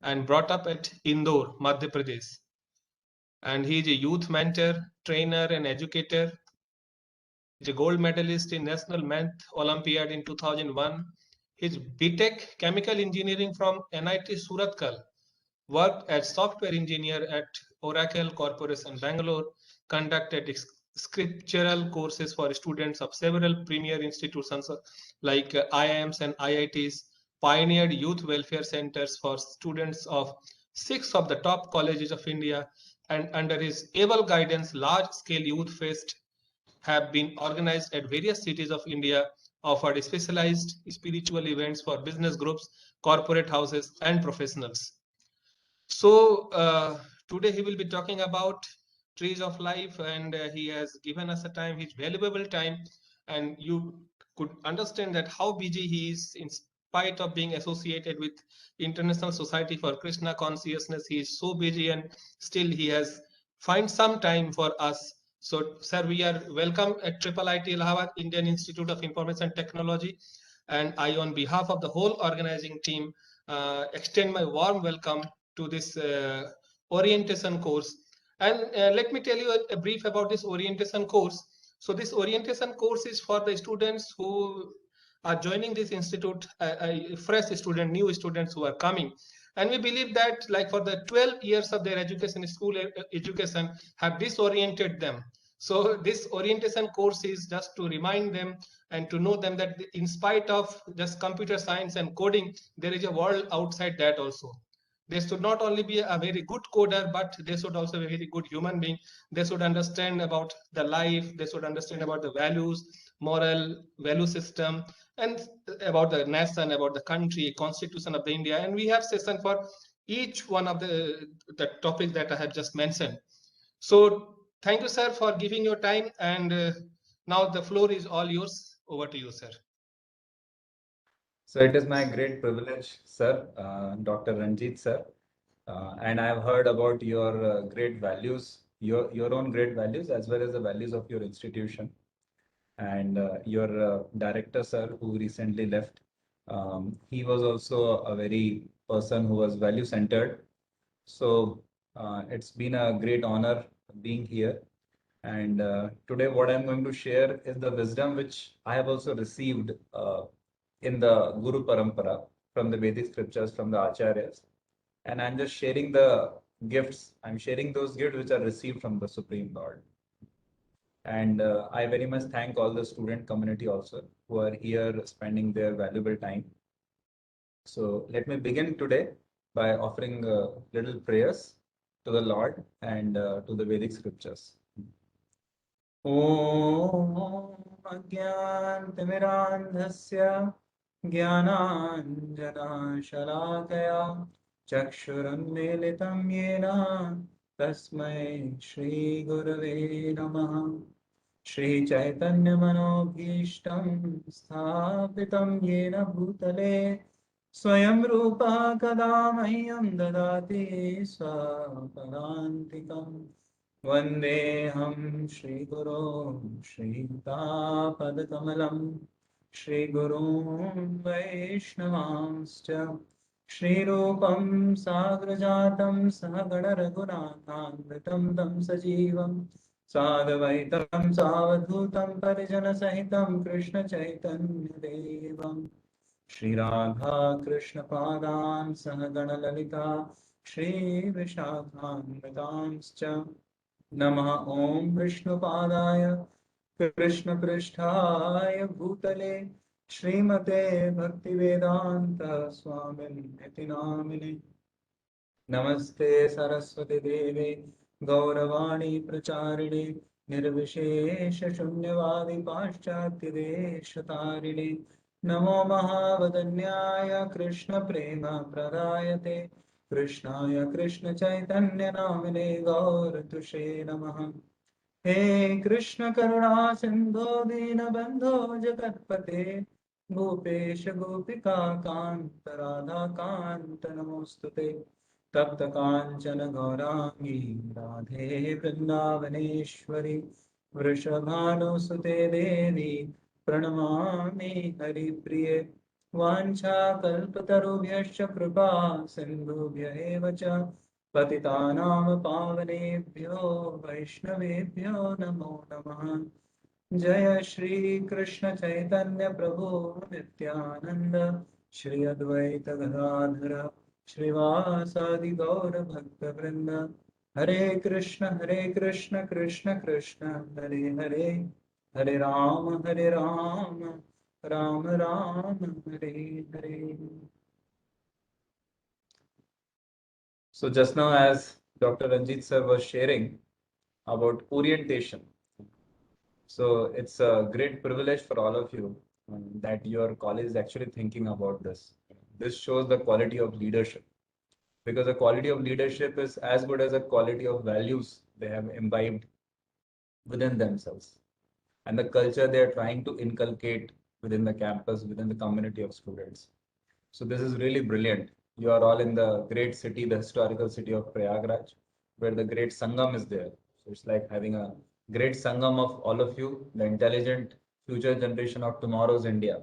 and brought up at Indore, Madhya Pradesh. And he is a youth mentor, trainer, and educator. He's a gold medalist in National Math Olympiad in 2001. His BTech Chemical Engineering from NIT Surathkal, worked as software engineer at Oracle Corporation Bangalore, conducted scriptural courses for students of several premier institutions like IIMs and IITs, pioneered youth welfare centers for students of six of the top colleges of India, and under his able guidance, large-scale youth fest have been organized at various cities of India, offered specialized spiritual events for business groups, corporate houses, and professionals. So today he will be talking about trees of life, and he has given us a time, his valuable time, and you could understand that how busy he is in spite of being associated with International Society for Krishna Consciousness. He is so busy, and still he has find some time for us. So, sir, we are welcome at Triple IT Allahabad Indian Institute of Information Technology, and I, on behalf of the whole organizing team, extend my warm welcome to this orientation course. And let me tell you a brief about this orientation course. So this orientation course is for the students who are joining this institute, fresh student, new students who are coming. And we believe that like for the 12 years of their education, school education have disoriented them. So this orientation course is just to remind them and to know them that in spite of just computer science and coding, there is a world outside that also. They should not only be a very good coder, but they should also be a very good human being. They should understand about the life, they should understand about the values, moral value system, and about the nation, about the country, constitution of the India. And we have session for each one of the topics that I have just mentioned. So thank you, sir, for giving your time. And now the floor is all yours. Over to you, sir. So it is my great privilege, sir, Dr. Ranjit, sir. And I've heard about your great values, your own great values, as well as the values of your institution. And your director, sir, who recently left, he was also a very person who was value centered. So it's been a great honor being here. And today, what I'm going to share is the wisdom which I have also received in the Guru Parampara from the Vedic scriptures, from the Acharyas. And I'm just sharing the gifts. I'm sharing those gifts which are received from the Supreme Lord. And I very much thank all the student community also who are here spending their valuable time. So let me begin today by offering little prayers to the Lord and to the Vedic scriptures. ॐ अज्ञानतिमिरान्धस्य ज्ञानाञ्जनशलाकया चक्षुरुन्मीलितं येन तस्मै श्रीगुरवे नमः। श्रीचैतन्यमनोभीष्टं स्थापितं येन भूतले स्वयं रूपः कदा मह्यं ददाति स्वपदान्तिकम्। वन्देऽहं श्रीगुरो श्रीयुतापदकमलं श्रीगुरून् वैष्णवांश्च श्रीरूपं साग्रजातं सहगणरघुनाथान्वितं तं सजीवं साद्वैतं सावधूतं परिजनसहितं कृष्णचैतन्यदेवम् श्रीराधा कृष्णपादान् सहगणललिता श्रीविशाखान्वितांश्च नमः। ॐ विष्णुपादाय कृष्णपृष्ठाय भूतले श्रीमते भक्तिवेदान्त स्वामिनिति नामिने। नमस्ते सरस्वती देवे गौरवाणी प्रचारिणे निर्विशेषशून्यवादी पाश्चात्यदेशतारिणे नमो महावदन्याय कृष्णप्रेम प्रदायते कृष्णाय कृष्णचैतन्यनामिने गौरतुषे नमः। हे कृष्ण करुणा सिंधो दीनबंधो जगत्पते गोपेश गोपिका कांत राधा कांत नमोस्तुते तप्त कांचन गौरांगी राधे वृंदावनेश्वरी वृषभानुसुते देवी प्रणमामि हरिप्रिये। वाञ्छाकल्पतरुभ्यश्च कृपा सिन्धुभ्य एव च पतितानां पावनेभ्यो वैष्णवेभ्यो नमो नमः। जय श्री कृष्ण चैतन्य प्रभु नित्यानंद, श्री अद्वैत गदाधर श्रीवासादि गौर भक्त वृंद। हरे कृष्ण कृष्ण कृष्ण हरे हरे, हरे Ram Ram Ram Hare Hare. So just now, as Dr. Ranjit sir was sharing about orientation, so it's a great privilege for all of you that your college is actually thinking about this. This shows the quality of leadership, because the quality of leadership is as good as the quality of values they have imbibed within themselves and the culture they are trying to inculcate within the campus, within the community of students. So this is really brilliant. You are all in the great city, the historical city of Prayagraj, where the great Sangam is there. So it's like having a great Sangam of all of you, the intelligent future generation of tomorrow's India.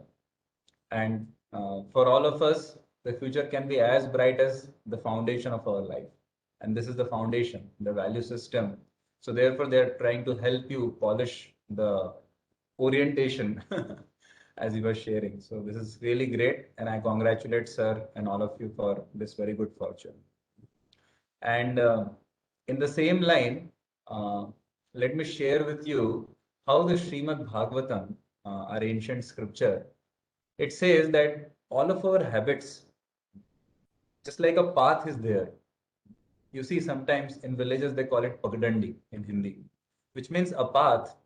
And for all of us, the future can be as bright as the foundation of our life. And this is the foundation, the value system. So therefore, they are trying to help you polish the orientation as you were sharing. So this is really great. And I congratulate sir and all of you for this very good fortune. And in the same line, uh, let me share with you how the Srimad Bhagavatam, our ancient scripture, it says that all of our habits, just like a path is there. You see, sometimes in villages they call it pagdandi in Hindi, which means a path,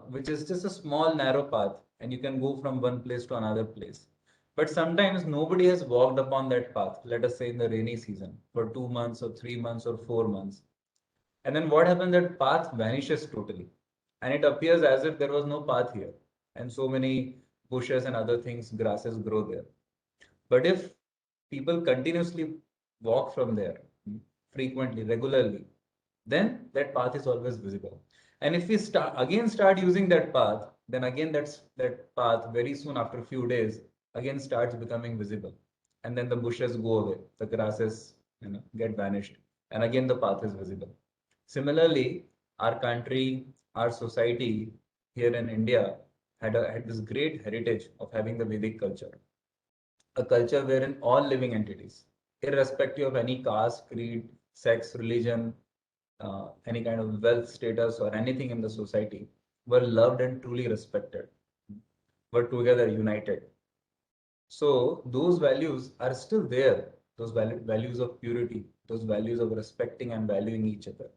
which is just a small narrow path, and you can go from one place to another place. But sometimes nobody has walked upon that path, let us say in the rainy season, for 2 months or 3 months or 4 months. And then what happens? That path vanishes totally. And it appears as if there was no path here. And so many bushes and other things, grasses grow there. But if people continuously walk from there frequently, regularly, then that path is always visible. And if we start using that path, then again that path very soon after a few days again starts becoming visible. And then the bushes go away, the grasses get vanished, and again the path is visible. Similarly, our country, our society here in India had this great heritage of having the Vedic culture, a culture wherein all living entities, irrespective of any caste, creed, sex, religion, any kind of wealth status or anything in the society, were loved and truly respected, were together united. So those values are still there, those values of purity, those values of respecting and valuing each other.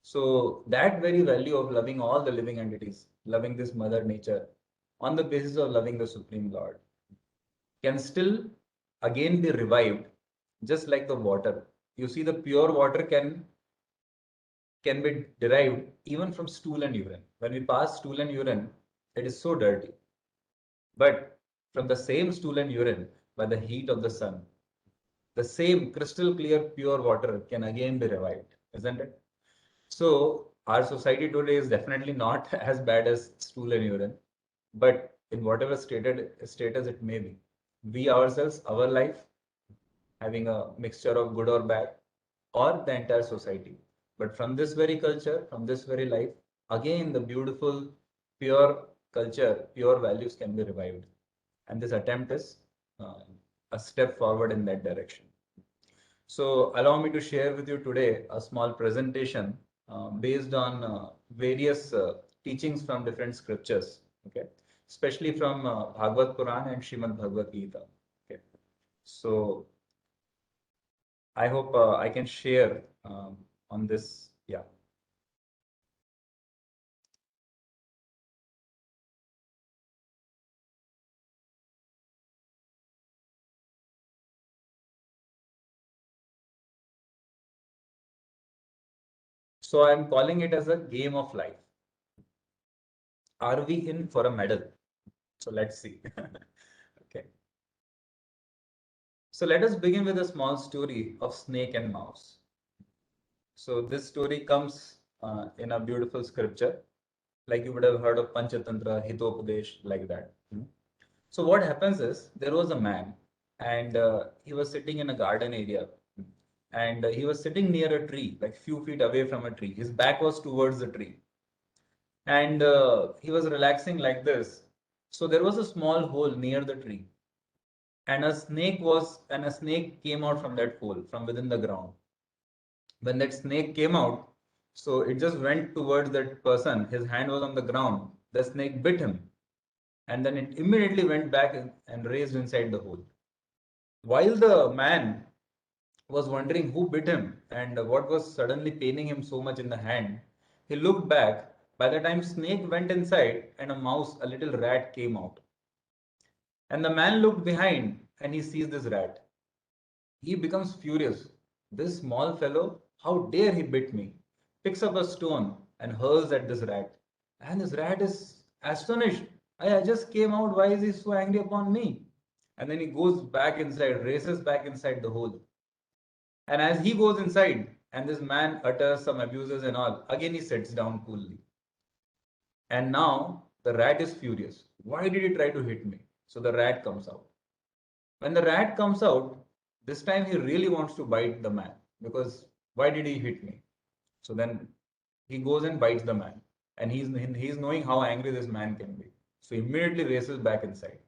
So that very value of loving all the living entities, loving this mother nature on the basis of loving the Supreme Lord, can still again be revived, just like the water. You see, the pure water can be derived even from stool and urine. When we pass stool and urine, it is so dirty. But from the same stool and urine, by the heat of the sun, the same crystal clear pure water can again be revived, isn't it? So our society today is definitely not as bad as stool and urine, but in whatever status it may be, we ourselves, our life, having a mixture of good or bad, or the entire society. But from this very culture, from this very life, again the beautiful, pure culture, pure values can be revived. And this attempt is uh, a step forward in that direction. So allow me to share with you today a small presentation based on various teachings from different scriptures, okay, especially from Bhagavad Puran and Srimad Bhagavad Gita. Okay, so I hope I can share on this. Yeah. So I'm calling it as a game of life. Are we in for a medal? So let's see. Okay. So let us begin with a small story of snake and mouse. So this story comes in a beautiful scripture, like you would have heard of Panchatantra, Hitopadesh, like that. So what happens is there was a man and he was sitting in a garden area and he was sitting near a tree, like few feet away from a tree. His back was towards the tree and he was relaxing like this. So there was a small hole near the tree and a snake came out from that hole from within the ground. When that snake came out, so it just went towards that person. His hand was on the ground. The snake bit him and then it immediately went back and raised inside the hole. While the man was wondering who bit him and what was suddenly paining him so much in the hand, he looked back. By the time snake went inside and a little rat came out. And the man looked behind and he sees this rat. He becomes furious. This small fellow, how dare he bit me? Picks up a stone and hurls at this rat. And this rat is astonished. I just came out. Why is he so angry upon me? And then he goes back inside, races back inside the hole. And as he goes inside, and this man utters some abuses and all, again he sits down coolly. And now the rat is furious. Why did he try to hit me? So the rat comes out. When the rat comes out, this time he really wants to bite the man because why did he hit me? So then he goes and bites the man, and he's knowing how angry this man can be. So he immediately races back inside.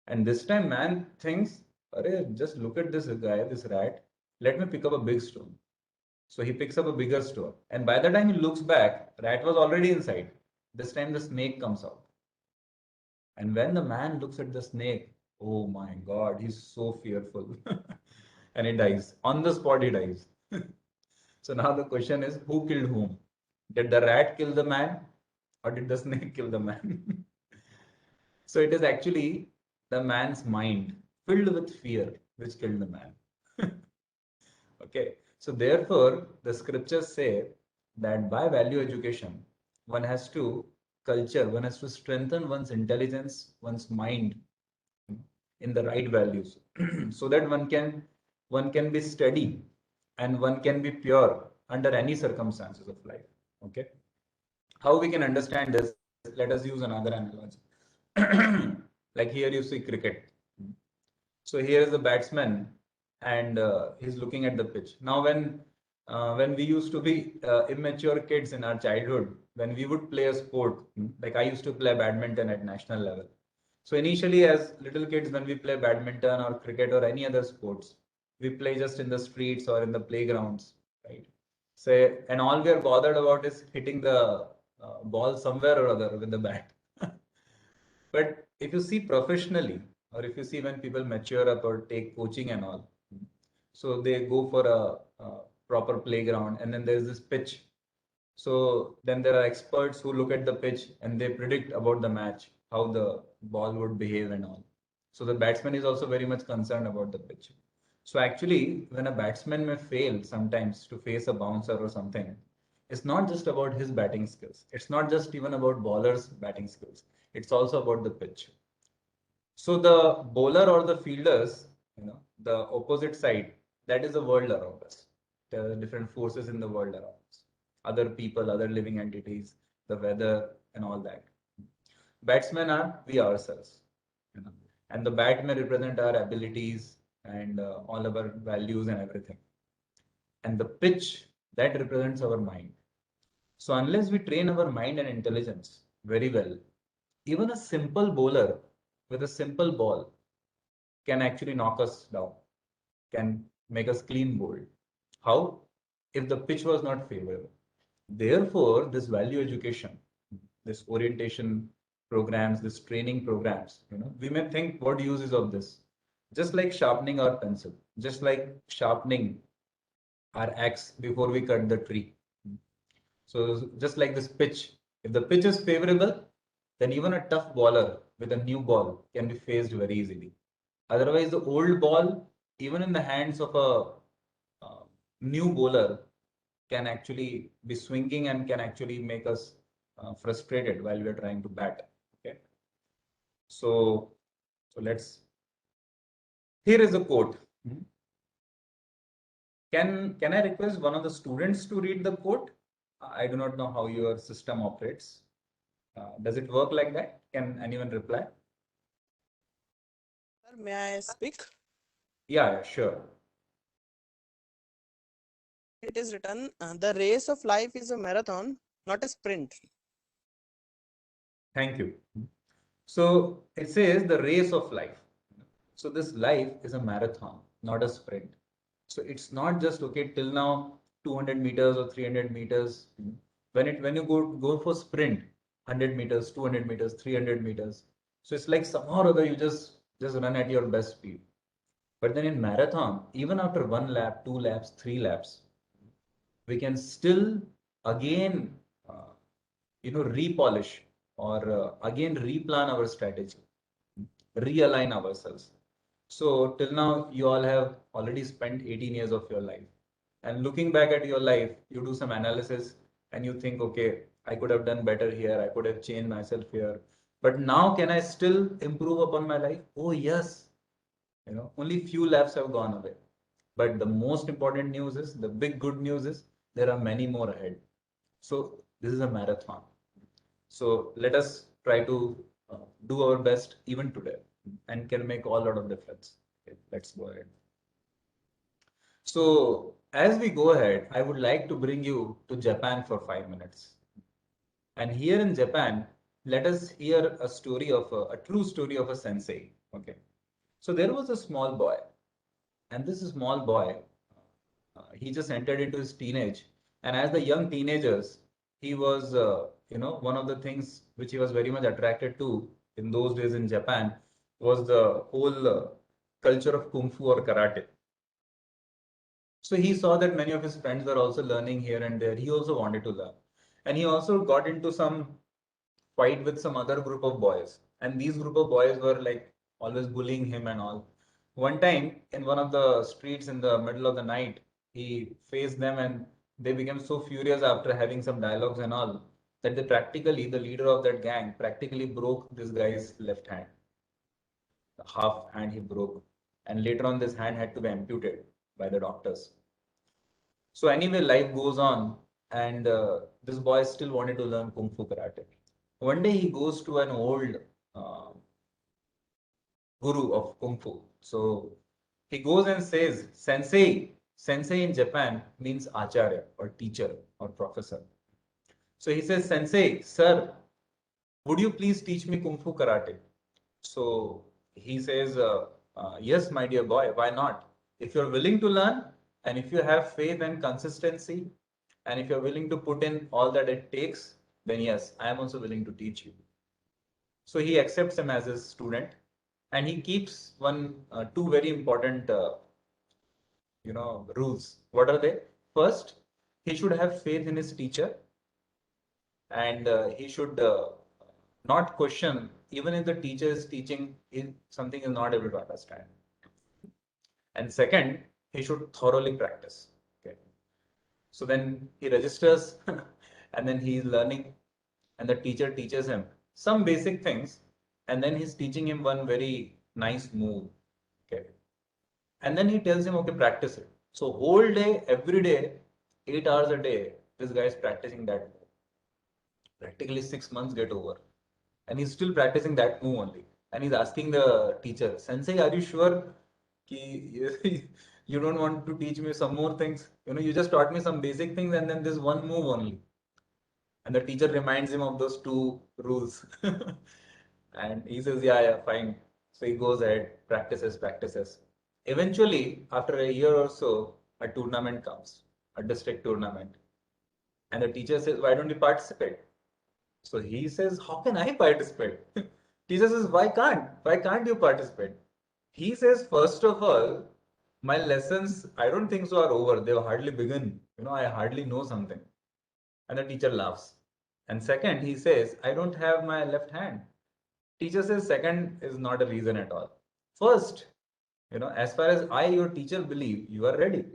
And this time man thinks, "Arey, just look at this guy, this rat. Let me pick up a big stone." So he picks up a bigger stone, and by the time he looks back, rat was already inside. This time the snake comes out. And when the man looks at the snake, oh my God, he's so fearful. And he dies. On the spot, he dies. So now the question is, who killed whom? Did the rat kill the man or did the snake kill the man? So it is actually the man's mind filled with fear which killed the man. Okay. So therefore, the scriptures say that by value education, one has to one has to strengthen one's intelligence, one's mind in the right values so that one can be steady and one can be pure under any circumstances of life. Okay, how we can understand this? Let us use another analogy. Like here you see cricket. So here is the batsman and he's looking at the pitch. Now when we used to be immature kids in our childhood, when we would play a sport, like I used to play badminton at national level. So initially, as little kids, when we play badminton or cricket or any other sports, we play just in the streets or in the playgrounds, right? Say, and all we are bothered about is hitting the ball somewhere or other with the bat. But if you see professionally, or if you see when people mature up or take coaching and all, so they go for a proper playground, and then there's this pitch. So then there are experts who look at the pitch and they predict about the match, how the ball would behave and all. So the batsman is also very much concerned about the pitch. So actually, when a batsman may fail sometimes to face a bouncer or something, it's not just about his batting skills. It's not just even about bowler's batting skills. It's also about the pitch. So the bowler or the fielders, the opposite side, that is the world around us. There are different forces in the world around us. Other people, other living entities, the weather, and all that. Batsmen are we ourselves, and the bat may represent our abilities and all our values and everything. And the pitch that represents our mind. So unless we train our mind and intelligence very well, even a simple bowler with a simple ball can actually knock us down, can make us clean bowled. How? If the pitch was not favorable. Therefore, this value education, this orientation programs, this training programs, we may think what use is of this? Just like sharpening our pencil, just like sharpening our axe before we cut the tree. So just like this pitch, if the pitch is favorable, then even a tough bowler with a new ball can be faced very easily. Otherwise, the old ball, even in the hands of a new bowler, can actually be swinging and can actually make us frustrated while we are trying to bat. Okay. So let's. Here is a quote. Can I request one of the students to read the quote? I do not know how your system operates. Does it work like that? Can anyone reply? May I speak? Yeah, sure. It is written, the race of life is a marathon, not a sprint. Thank you. So it says the race of life. So this life is a marathon, not a sprint. So it's not just okay till now 200 meters or 300 meters. When you go for sprint, 100 meters, 200 meters, 300 meters. So it's like somehow or other you just run at your best speed. But then in marathon, even after 1 lap, 2 laps, 3 laps, we can still again repolish or again replan our strategy, realign ourselves. So till now, you all have already spent 18 years of your life. And looking back at your life, you do some analysis and you think, okay, I could have done better here. I could have changed myself here. But now can I still improve upon my life? Oh, yes. Only few laps have gone away. But the most important news is, the big good news is, there are many more ahead. So this is a marathon. So let us try to do our best even today and can make all lot of difference. Okay, let's go ahead. So as we go ahead, I would like to bring you to Japan for 5 minutes. And here in Japan, let us hear a story of a true story of a sensei. Okay. So there was a small boy, and this small boy, he just entered into his teenage, and as the young teenagers, he was, one of the things which he was very much attracted to in those days in Japan was the whole culture of kung fu or karate. So he saw that many of his friends were also learning here and there. He also wanted to learn, and he also got into some fight with some other group of boys, and these group of boys were like always bullying him and all. One time in one of the streets in the middle of the night, he faced them and they became so furious after having some dialogues and all that the leader of that gang practically broke this guy's left hand. The half hand he broke, and later on this hand had to be amputated by the doctors. So anyway, life goes on, and this boy still wanted to learn Kung Fu Karate. One day he goes to an old uh, guru of Kung Fu. So he goes and says, Sensei. Sensei in Japan means acharya or teacher or professor. So he says, Sensei, sir, would you please teach me Kung Fu Karate? So he says, yes, my dear boy, why not? If you're willing to learn and if you have faith and consistency and if you're willing to put in all that it takes, then yes, I am also willing to teach you. So he accepts him as his student, and he keeps two very important, rules. What are they? First, he should have faith in his teacher, and he should not question even if the teacher is teaching something is not able to understand. And second, he should thoroughly practice. Okay. So then he registers, and then he is learning, and the teacher teaches him some basic things, and then he's teaching him one very nice move. Okay. And then he tells him, okay, practice it. So whole day, every day, 8 hours a day, this guy is practicing that move. Practically 6 months get over, and he's still practicing that move only. And he's asking the teacher, Sensei, are you sure you don't want to teach me some more things? You just taught me some basic things and then this one move only. And the teacher reminds him of those two rules. And he says, yeah, fine. So he goes ahead, practices. Eventually, after a year or so, a tournament comes, a district tournament. And the teacher says, why don't you participate? So he says, how can I participate? Teacher says, why can't? Why can't you participate? He says, first of all, my lessons, I don't think so are over. They've hardly begun. I hardly know something. And the teacher laughs. And second, he says, I don't have my left hand. Teacher says, second is not a reason at all. First, as far as I, your teacher, believe, you are ready.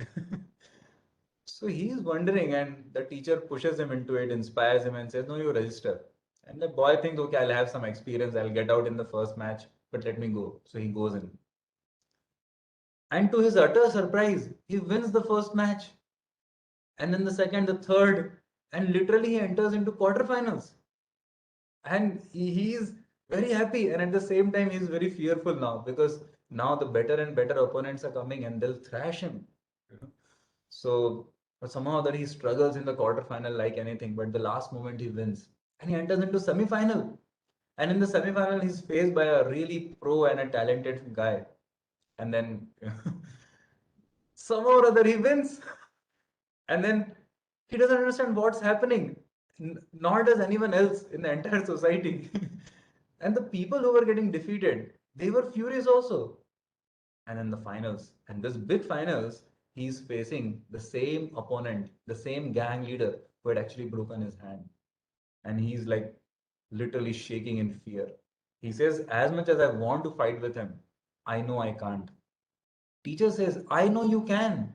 So he is wondering, and the teacher pushes him into it, inspires him, and says, no, you register. And the boy thinks, okay, I'll have some experience. I'll get out in the first match, but let me go. So he goes in. And to his utter surprise, he wins the first match. And then the second, the third, and literally he enters into quarterfinals. And he is very happy. And at the same time, he is very fearful now because now the better and better opponents are coming and they'll thrash him. You know? So somehow that he struggles in the quarterfinal like anything, but the last moment he wins and he enters into semi-final. And in the semi-final, he's faced by a really pro and a talented guy. And then somehow or other he wins. And then he doesn't understand what's happening, nor does anyone else in the entire society. And the people who were getting defeated, they were furious also. And in the finals, and this big finals, he's facing the same opponent, the same gang leader who had actually broken his hand. And he's like literally shaking in fear. He says, as much as I want to fight with him, I know I can't. Teacher says, I know you can.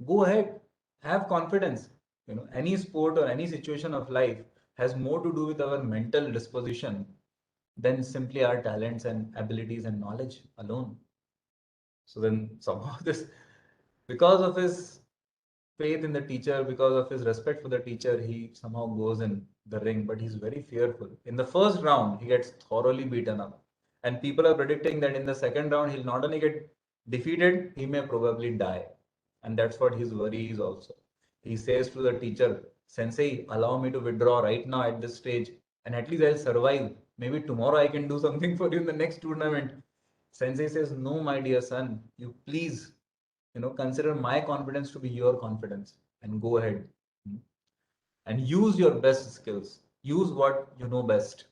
Go ahead, have confidence. You know, any sport or any situation of life has more to do with our mental disposition than simply our talents and abilities and knowledge alone. So then somehow this, because of his faith in the teacher, because of his respect for the teacher, he somehow goes in the ring, but he's very fearful. In the first round, he gets thoroughly beaten up. And people are predicting that in the second round, he'll not only get defeated, he may probably die. And that's what his worry is also. He says to the teacher, Sensei, allow me to withdraw right now at this stage, and at least I'll survive. Maybe tomorrow I can do something for you in the next tournament. Sensei says, no, my dear son, you please, consider my confidence to be your confidence and go ahead and use your best skills. Use what you know best.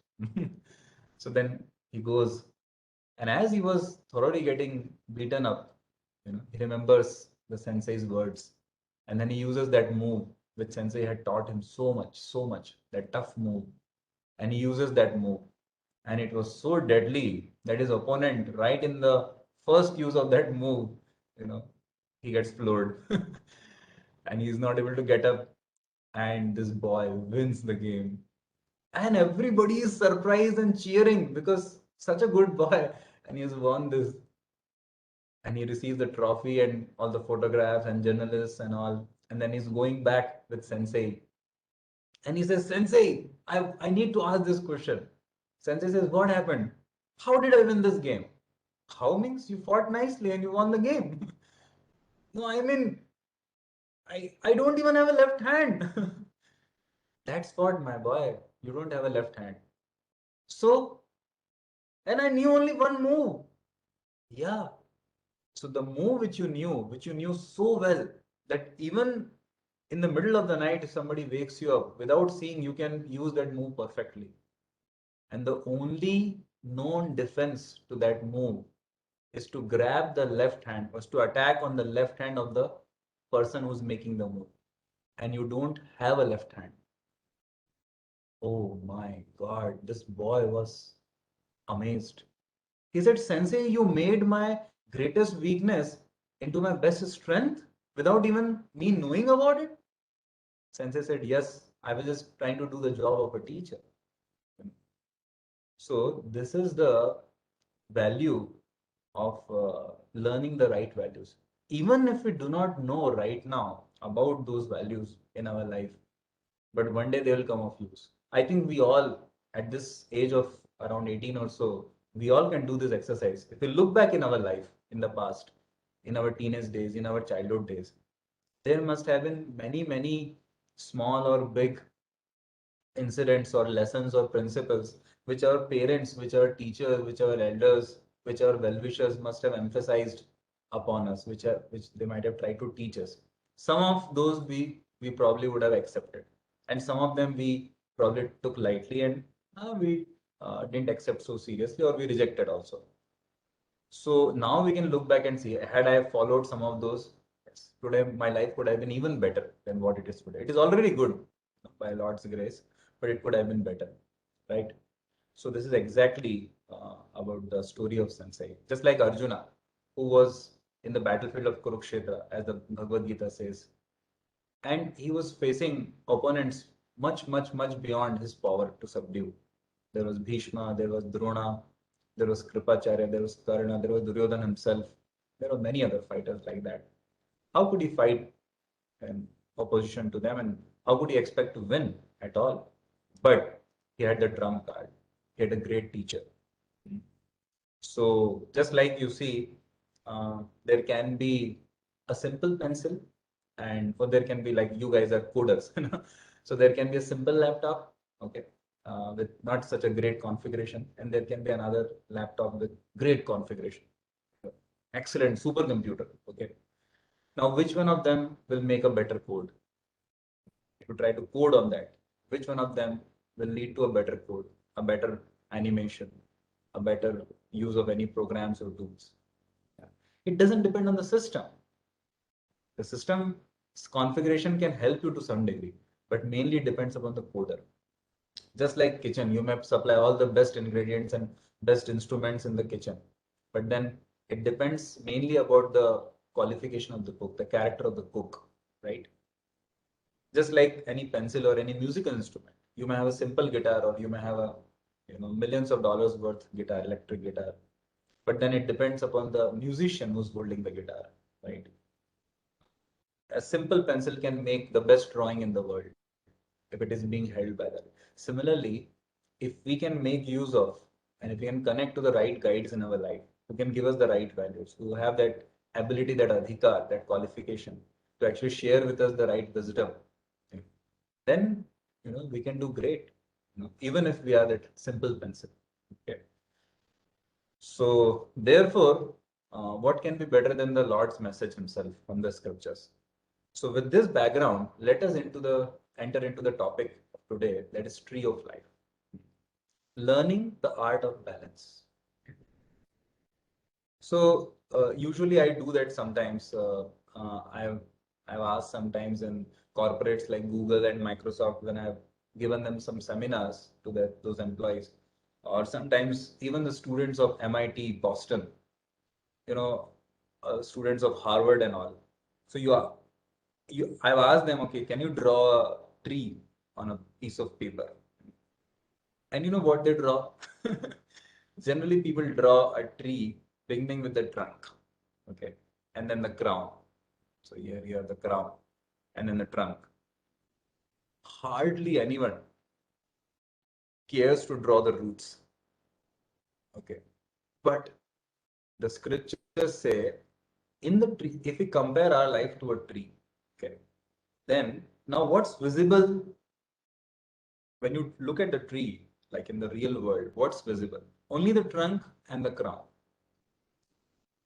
So then he goes, and as he was thoroughly getting beaten up, he remembers the sensei's words, and then he uses that move which sensei had taught him so much, that tough move, and he uses that move, and it was so deadly that his opponent, right in the first use of that move, he gets floored, and he's not able to get up, and this boy wins the game, and everybody is surprised and cheering because such a good boy, and he has won this, and he receives the trophy and all the photographs and journalists and all, and then he's going back with sensei, and he says, Sensei, I need to ask this question. Sensei says, what happened? How did I win this game? How means you fought nicely and you won the game? No, I mean, I don't even have a left hand. That's what, my boy. You don't have a left hand. So, and I knew only one move. Yeah. So the move which you knew so well that even in the middle of the night, if somebody wakes you up without seeing, you can use that move perfectly. And the only known defense to that move is to grab the left hand, was to attack on the left hand of the person who's making the move. And you don't have a left hand. Oh my God, this boy was amazed. He said, Sensei, you made my greatest weakness into my best strength without even me knowing about it. Sensei said, yes, I was just trying to do the job of a teacher. So this is the value of learning the right values. Even if we do not know right now about those values in our life, but one day they will come of use. I think we all, at this age of around 18 or so, we all can do this exercise. If we look back in our life, in the past, in our teenage days, in our childhood days, there must have been many small or big incidents or lessons or principles which our parents, which our teachers, which our elders, which our well-wishers must have emphasized upon us, which they might have tried to teach us. Some of those we probably would have accepted, and some of them we probably took lightly, and we didn't accept so seriously, or we rejected also. So now we can look back and see, had I followed some of those, yes, today my life could have been even better than what it is today. It is already good by Lord's grace, but it could have been better, right? So this is exactly about the story of Sensei. Just like Arjuna, who was in the battlefield of Kurukshetra, as the Bhagavad Gita says, and he was facing opponents much beyond his power to subdue. There was Bhishma, there was Drona, there was Kripacharya, there was Karna, there was Duryodhana himself. There were many other fighters like that. How could he fight in opposition to them, and how could he expect to win at all? But he had the trump card. He had a great teacher. So just like you see, there can be a simple pencil, and or there can be, like, you guys are coders, so there can be a simple laptop, okay, with not such a great configuration, and there can be another laptop with great configuration, excellent supercomputer, okay. Now, which one of them will make a better code? If you try to code on that, which one of them will lead to a better code, a better animation, a better use of any programs or tools? It doesn't depend on the system. The system's configuration can help you to some degree, but mainly depends upon the coder. Just like kitchen, you may supply all the best ingredients and best instruments in the kitchen, but then it depends mainly about the qualification of the cook, the character of the cook, right? Just like any pencil or any musical instrument, you may have a simple guitar, or you may have a millions of dollars worth guitar, electric guitar, but then it depends upon the musician who's holding the guitar, right? A simple pencil can make the best drawing in the world if it is being held by that. Similarly, if we can make use of, and if we can connect to the right guides in our life, who can give us the right values, who have that ability, that adhikar, that qualification to actually share with us the right wisdom, then we can do great, even if we are that simple pencil. Okay. So therefore, what can be better than the Lord's message himself from the scriptures? So with this background, let us enter into the topic of today, that is tree of life. Learning the art of balance. So usually I do that sometimes. I've asked sometimes in corporates like Google and Microsoft, when I've given them some seminars to those employees, or sometimes even the students of MIT, Boston, students of Harvard and all. So I've asked them, okay, can you draw a tree on a piece of paper? And you know what they draw? Generally, people draw a tree beginning with the trunk, okay, and then the crown. So here you have the crown, and then the trunk. Hardly anyone cares to draw the roots, okay. But the scriptures say, in the tree, if we compare our life to a tree, okay, then now what's visible when you look at the tree, like in the real world? What's visible? Only the trunk and the crown.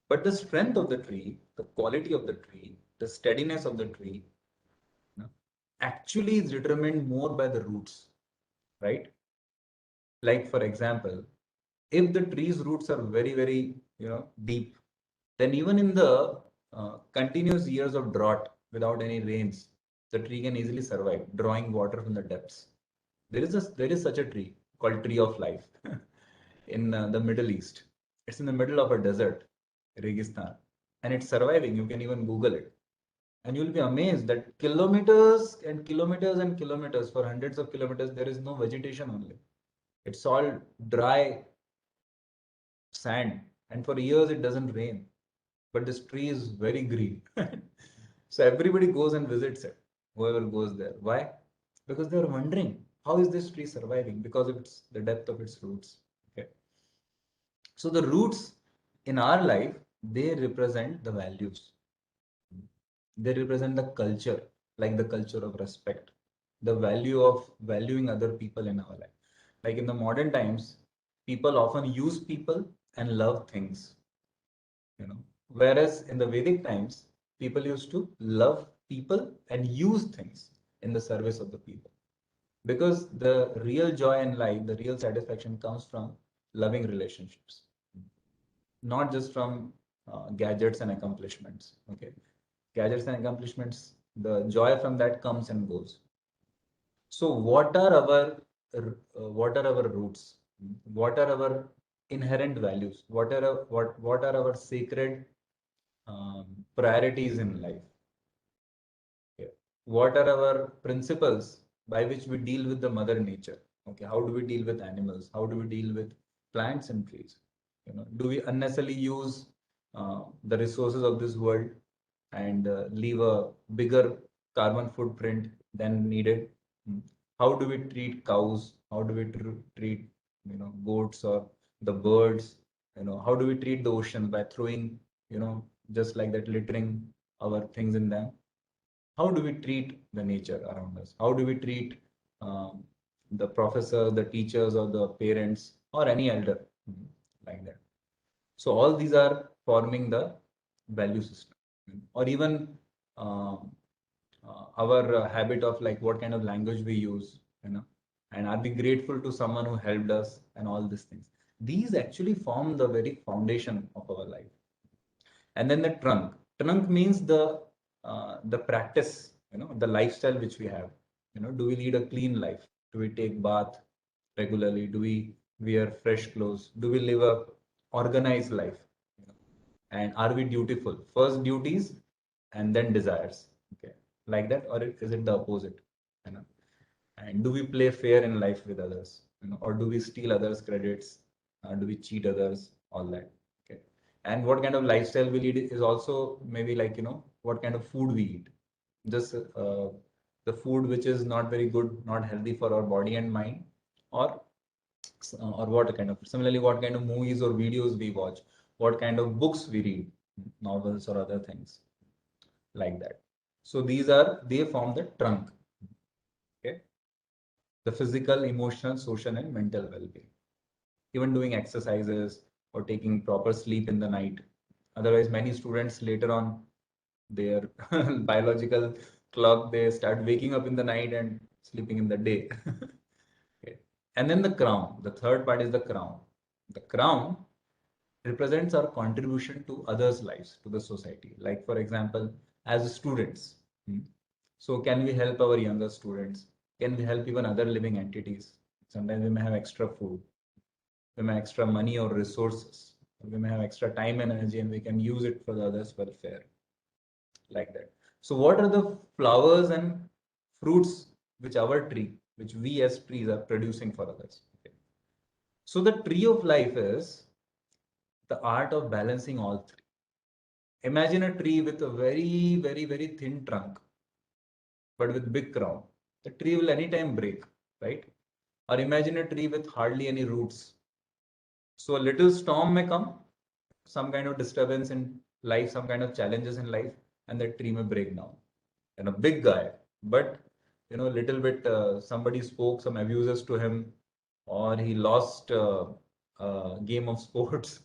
But the strength of the tree, the quality of the tree, the steadiness of the tree, actually is determined more by the roots, right? Like, for example, if the tree's roots are very, very, deep, then even in the continuous years of drought without any rains, the tree can easily survive, drawing water from the depths. There is such a tree called tree of life in the Middle East. It's in the middle of a desert, Registan, and it's surviving. You can even Google it. And you'll be amazed that kilometers and kilometers and kilometers, for hundreds of kilometers, there is no vegetation only. It's all dry sand. And for years, it doesn't rain. But this tree is very green. So everybody goes and visits it, whoever goes there. Why? Because they're wondering, how is this tree surviving? Because of the depth of its roots. Okay. So the roots in our life, they represent the values. They represent the culture, like the culture of respect, the value of valuing other people in our life. Like in the modern times, people often use people and love things, whereas in the Vedic times, people used to love people and use things in the service of the people. Because the real joy in life, the real satisfaction comes from loving relationships, not just from gadgets and accomplishments. Okay. Gadgets and accomplishments, the joy from that comes and goes. So what are our roots? What are our inherent values? What are our sacred priorities in life? Okay. What are our principles by which we deal with the mother nature? Okay, how do we deal with animals? How do we deal with plants and trees? Do we unnecessarily use the resources of this world and leave a bigger carbon footprint than needed? How do we treat cows? How do we treat goats or the birds? How do we treat the ocean by throwing just like that, littering our things in them. How do we treat the nature around us? How do we treat um, the professor, the teachers, or the parents, or any elder like that? So all these are forming the value system, or even um, our habit of like what kind of language we use, and are we grateful to someone who helped us, and all these things. These actually form the very foundation of our life. And then the trunk. Trunk means the practice, the lifestyle which we have. Do we lead a clean life? Do we take bath regularly? Do we wear fresh clothes? Do we live a organized life? And are we dutiful? First duties and then desires. Okay, like that, or is it the opposite? You know, and do we play fair in life with others? Or do we steal others' credits? Do we cheat others? All that. Okay, and what kind of lifestyle we lead is also maybe like what kind of food we eat. Just the food which is not very good, not healthy for our body and mind, or what kind of, similarly, what kind of movies or videos we watch, what kind of books we read, novels or other things like that. So they form the trunk. Okay, the physical, emotional, social, and mental well-being. Even doing exercises or taking proper sleep in the night. Otherwise, many students later on their biological clock, they start waking up in the night and sleeping in the day. Okay. And then the crown. The third part is the crown. The crown represents our contribution to others' lives, to the society. Like, for example, as students. So can we help our younger students? Can we help even other living entities? Sometimes we may have extra food, we may have extra money or resources, we may have extra time and energy, and we can use it for the others' welfare, like that. So what are the flowers and fruits which our tree, which we as trees are producing for others? Okay. So the tree of life is the art of balancing all three. Imagine a tree with a very, very, very thin trunk, but with big crown. The tree will anytime break, right? Or imagine a tree with hardly any roots. So a little storm may come, some kind of disturbance in life, some kind of challenges in life, and that tree may break down. And a big guy, but little bit somebody spoke some abuses to him, or he lost a game of sports,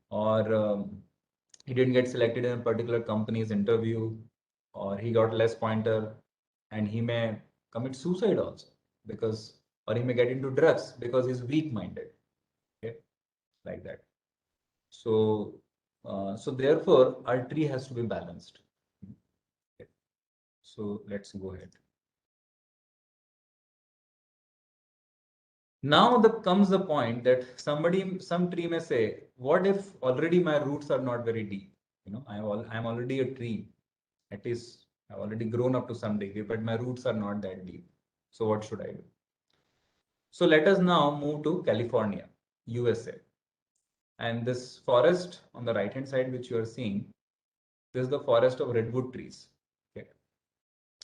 or he didn't get selected in a particular company's interview, or he got less pointer, and he may commit suicide also, because, or he may get into drugs because he's weak minded. Okay, like that. So so therefore our tree has to be balanced. Okay. So let's go ahead. Now comes the point that some tree may say, what if already my roots are not very deep? I'm already a tree. At least I've already grown up to some degree, but my roots are not that deep. So what should I do? So let us now move to California, USA. And this forest on the right hand side, which you are seeing, this is the forest of redwood trees. Okay.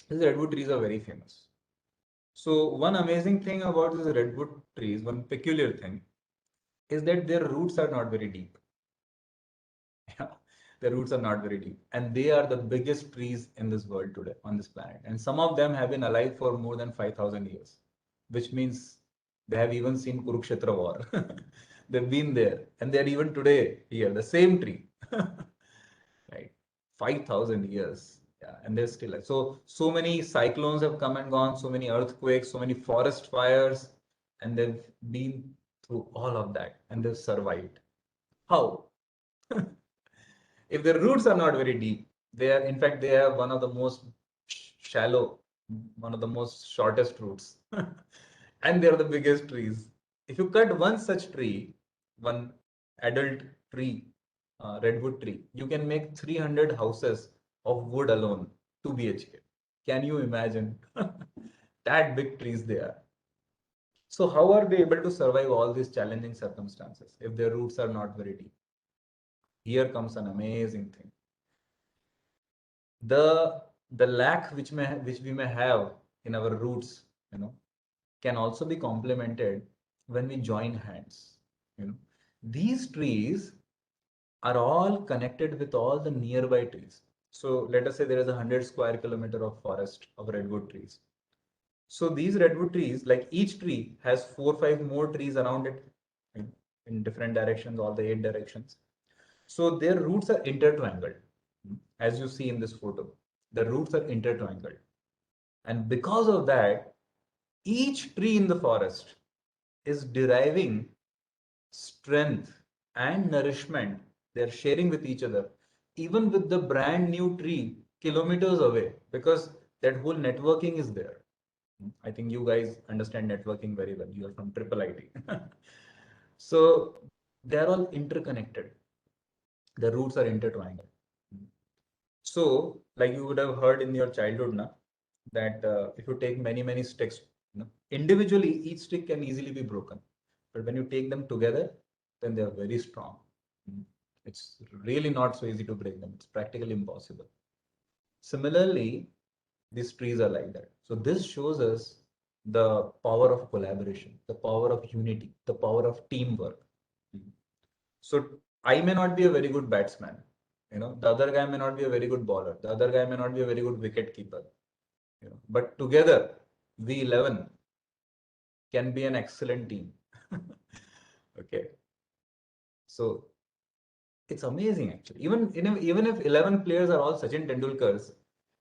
These redwood trees are very famous. So one amazing thing about these redwood trees, one peculiar thing, is that their roots are not very deep. Their roots are not very deep, and they are the biggest trees in this world today on this planet. And some of them have been alive for more than 5,000 years, which means they have even seen Kurukshetra war. They've been there, and they're even today here, the same tree, right? 5,000 years. Yeah, and they're still alive. So many cyclones have come and gone, so many earthquakes, so many forest fires, and they've been through all of that, and they've survived. How? If their roots are not very deep, in fact, they have one of the most shallow, one of the most shortest roots, and they're the biggest trees. If you cut one such tree, one adult tree, redwood tree, you can make 300 houses of wood alone, 2 BHK. Can you imagine? That big trees they are. So how are they able to survive all these challenging circumstances if their roots are not very deep? Here comes an amazing thing. The lack which we may have in our roots, can also be complemented when we join hands. These trees are all connected with all the nearby trees. So let us say there is 100 square kilometer of forest of redwood trees. So these redwood trees, like each tree has 4 or 5 more trees around it in different directions, all the 8 directions. So their roots are intertwined, as you see in this photo. The roots are intertwined. And because of that, each tree in the forest is deriving strength and nourishment. They're sharing with each other, even with the brand new tree kilometers away, because that whole networking is there. I think you guys understand networking very well. You are from triple IT. So they're all interconnected. The roots are intertwined. So, like you would have heard in your childhood, na, that if you take many sticks, individually, each stick can easily be broken. But when you take them together, then they are very strong. It's really not so easy to break them. It's practically impossible. Similarly, these trees are like that. So this shows us the power of collaboration, the power of unity, the power of teamwork. So I may not be a very good batsman. The other guy may not be a very good bowler. The other guy may not be a very good wicket keeper. But together, we 11 can be an excellent team. Okay. So it's amazing actually. Even if 11 players are all Sachin Tendulkars,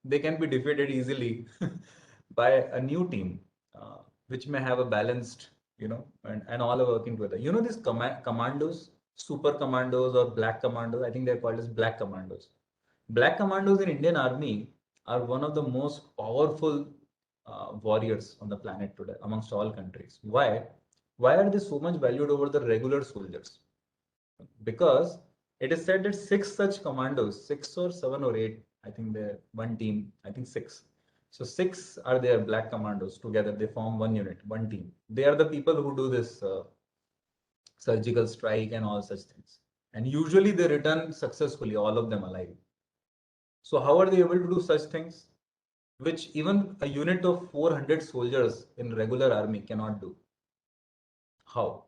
they can be defeated easily by a new team, which may have a balanced, and all are working together. These commandos, super commandos or black commandos, I think they're called as black commandos. Black commandos in Indian Army are one of the most powerful warriors on the planet today amongst all countries. Why? Why are they so much valued over the regular soldiers? Because it is said that 6 such commandos, 6 or 7 or 8, I think they're one team, I think 6. So 6 are their black commandos together. They form one unit, one team. They are the people who do this surgical strike and all such things. And usually they return successfully, all of them alive. So how are they able to do such things, which even a unit of 400 soldiers in regular army cannot do? How?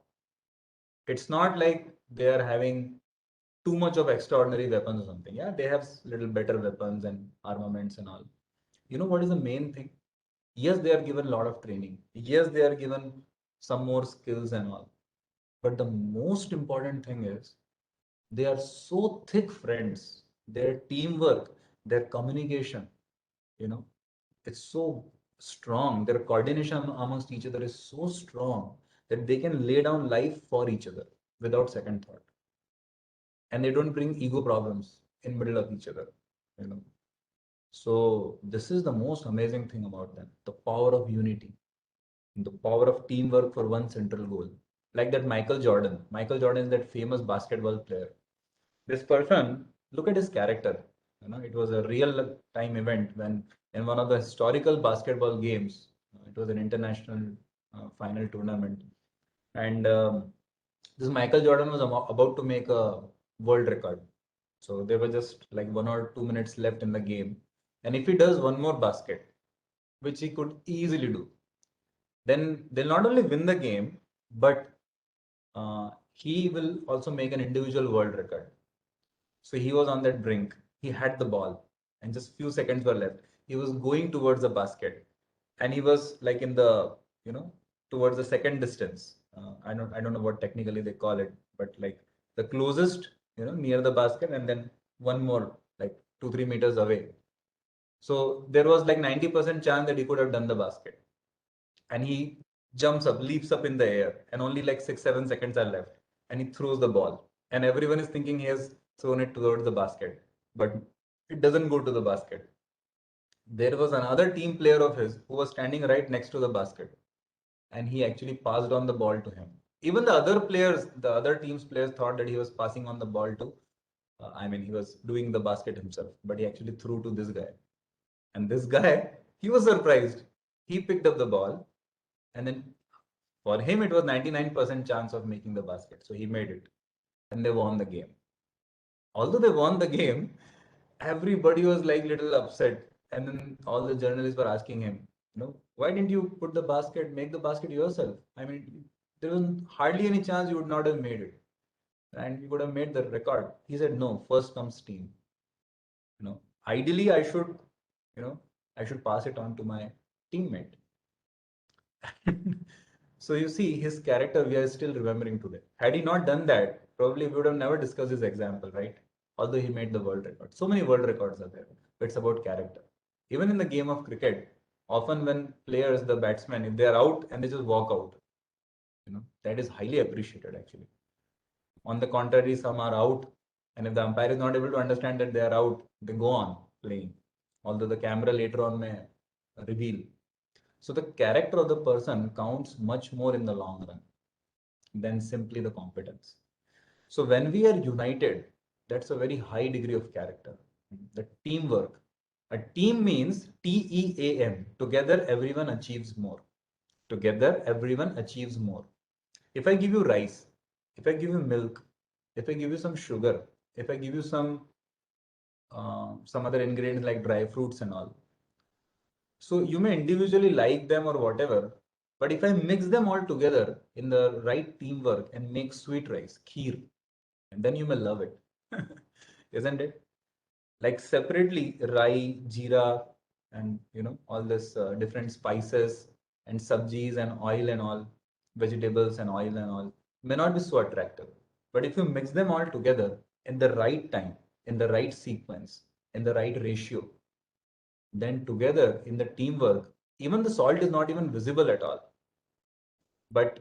It's not like they are having too much of extraordinary weapons or something. Yeah, they have little better weapons and armaments and all. You know what is the main thing? Yes, they are given a lot of training. Yes, they are given some more skills and all. But the most important thing is they are so thick friends. Their teamwork, their communication, it's so strong. Their coordination amongst each other is so strong that they can lay down life for each other without second thought. And they don't bring ego problems in middle of each other. So this is the most amazing thing about them, the power of unity, the power of teamwork for one central goal. Like that Michael Jordan. Michael Jordan is that famous basketball player. This person, look at his character. It was a real time event when in one of the historical basketball games, it was an international final tournament. And this Michael Jordan was about to make a world record. So there were just like 1 or 2 minutes left in the game. And if he does one more basket, which he could easily do, then they'll not only win the game, but he will also make an individual world record. So he was on that brink. He had the ball, and just few seconds were left. He was going towards the basket, and he was like in the towards the second distance. I don't know what technically they call it, but like the closest near the basket, and then one more like 2-3 meters away. So there was like 90% chance that he could have done the basket, and he jumps up, leaps up in the air, and only like 6-7 seconds are left, and he throws the ball, and everyone is thinking he has thrown it towards the basket, but it doesn't go to the basket. There was another team player of his who was standing right next to the basket, and he actually passed on the ball to him. Even the other players, the other team's players thought that he was passing on the ball to, he was doing the basket himself, but he actually threw to this guy. And this guy, he was surprised. He picked up the ball, and then for him, it was 99% chance of making the basket. So he made it, and they won the game. Although they won the game, everybody was like little upset. And then all the journalists were asking him, why didn't you put the basket, make the basket yourself? There was hardly any chance you would not have made it. and we would have made the record. He said, no, first comes team. Ideally I should, I should pass it on to my teammate. So you see, his character we are still remembering today. Had he not done that, probably we would have never discussed his example, right? Although he made the world record. So many world records are there. But it's about character. Even in the game of cricket, often when players, the batsmen, if they are out and they just walk out, that is highly appreciated actually. On the contrary, some are out, and if the umpire is not able to understand that they are out, they go on playing. Although the camera later on may reveal. So the character of the person counts much more in the long run than simply the competence. So when we are united, that's a very high degree of character. The teamwork. A team means TEAM. Together, everyone achieves more. Together, everyone achieves more. If I give you rice, if I give you milk, if I give you some sugar, if I give you some other ingredients like dry fruits and all, so you may individually like them or whatever, but if I mix them all together in the right teamwork and make sweet rice, kheer, and then you may love it, isn't it? Like separately, rai, jeera, and all this different spices and sabjis and oil and all, vegetables and oil and all may not be so attractive. But if you mix them all together in the right time, in the right sequence, in the right ratio, then together in the teamwork, even the salt is not even visible at all. But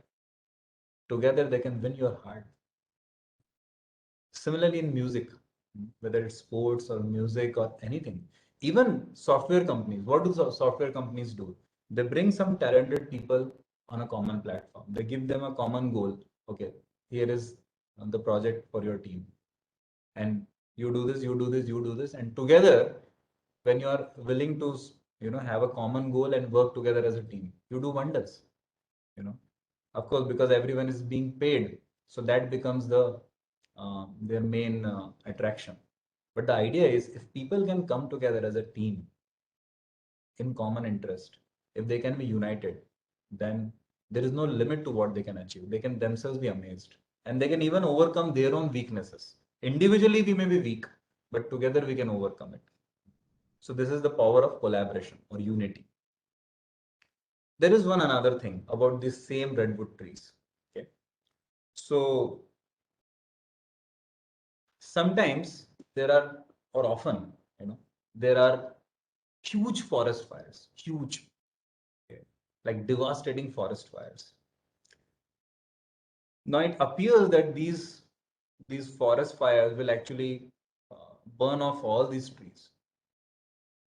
together they can win your heart. Similarly in music, whether it's sports or music or anything, even software companies, what do software companies do? They bring some talented people on a common platform. They give them a common goal. Okay, here is the project for your team. And you do this, you do this, you do this. And together, when you are willing to have a common goal and work together as a team, you do wonders. Of course, because everyone is being paid, so that becomes their main attraction. But the idea is, if people can come together as a team in common interest, if they can be united, then there is no limit to what they can achieve. They can themselves be amazed, and they can even overcome their own weaknesses. Individually we may be weak, but together we can overcome it. So this is the power of collaboration or unity. There is one another thing about these same redwood trees. Okay, so sometimes there are, or often, there are huge forest fires, huge, okay, like devastating forest fires. Now it appears that these forest fires will actually burn off all these trees,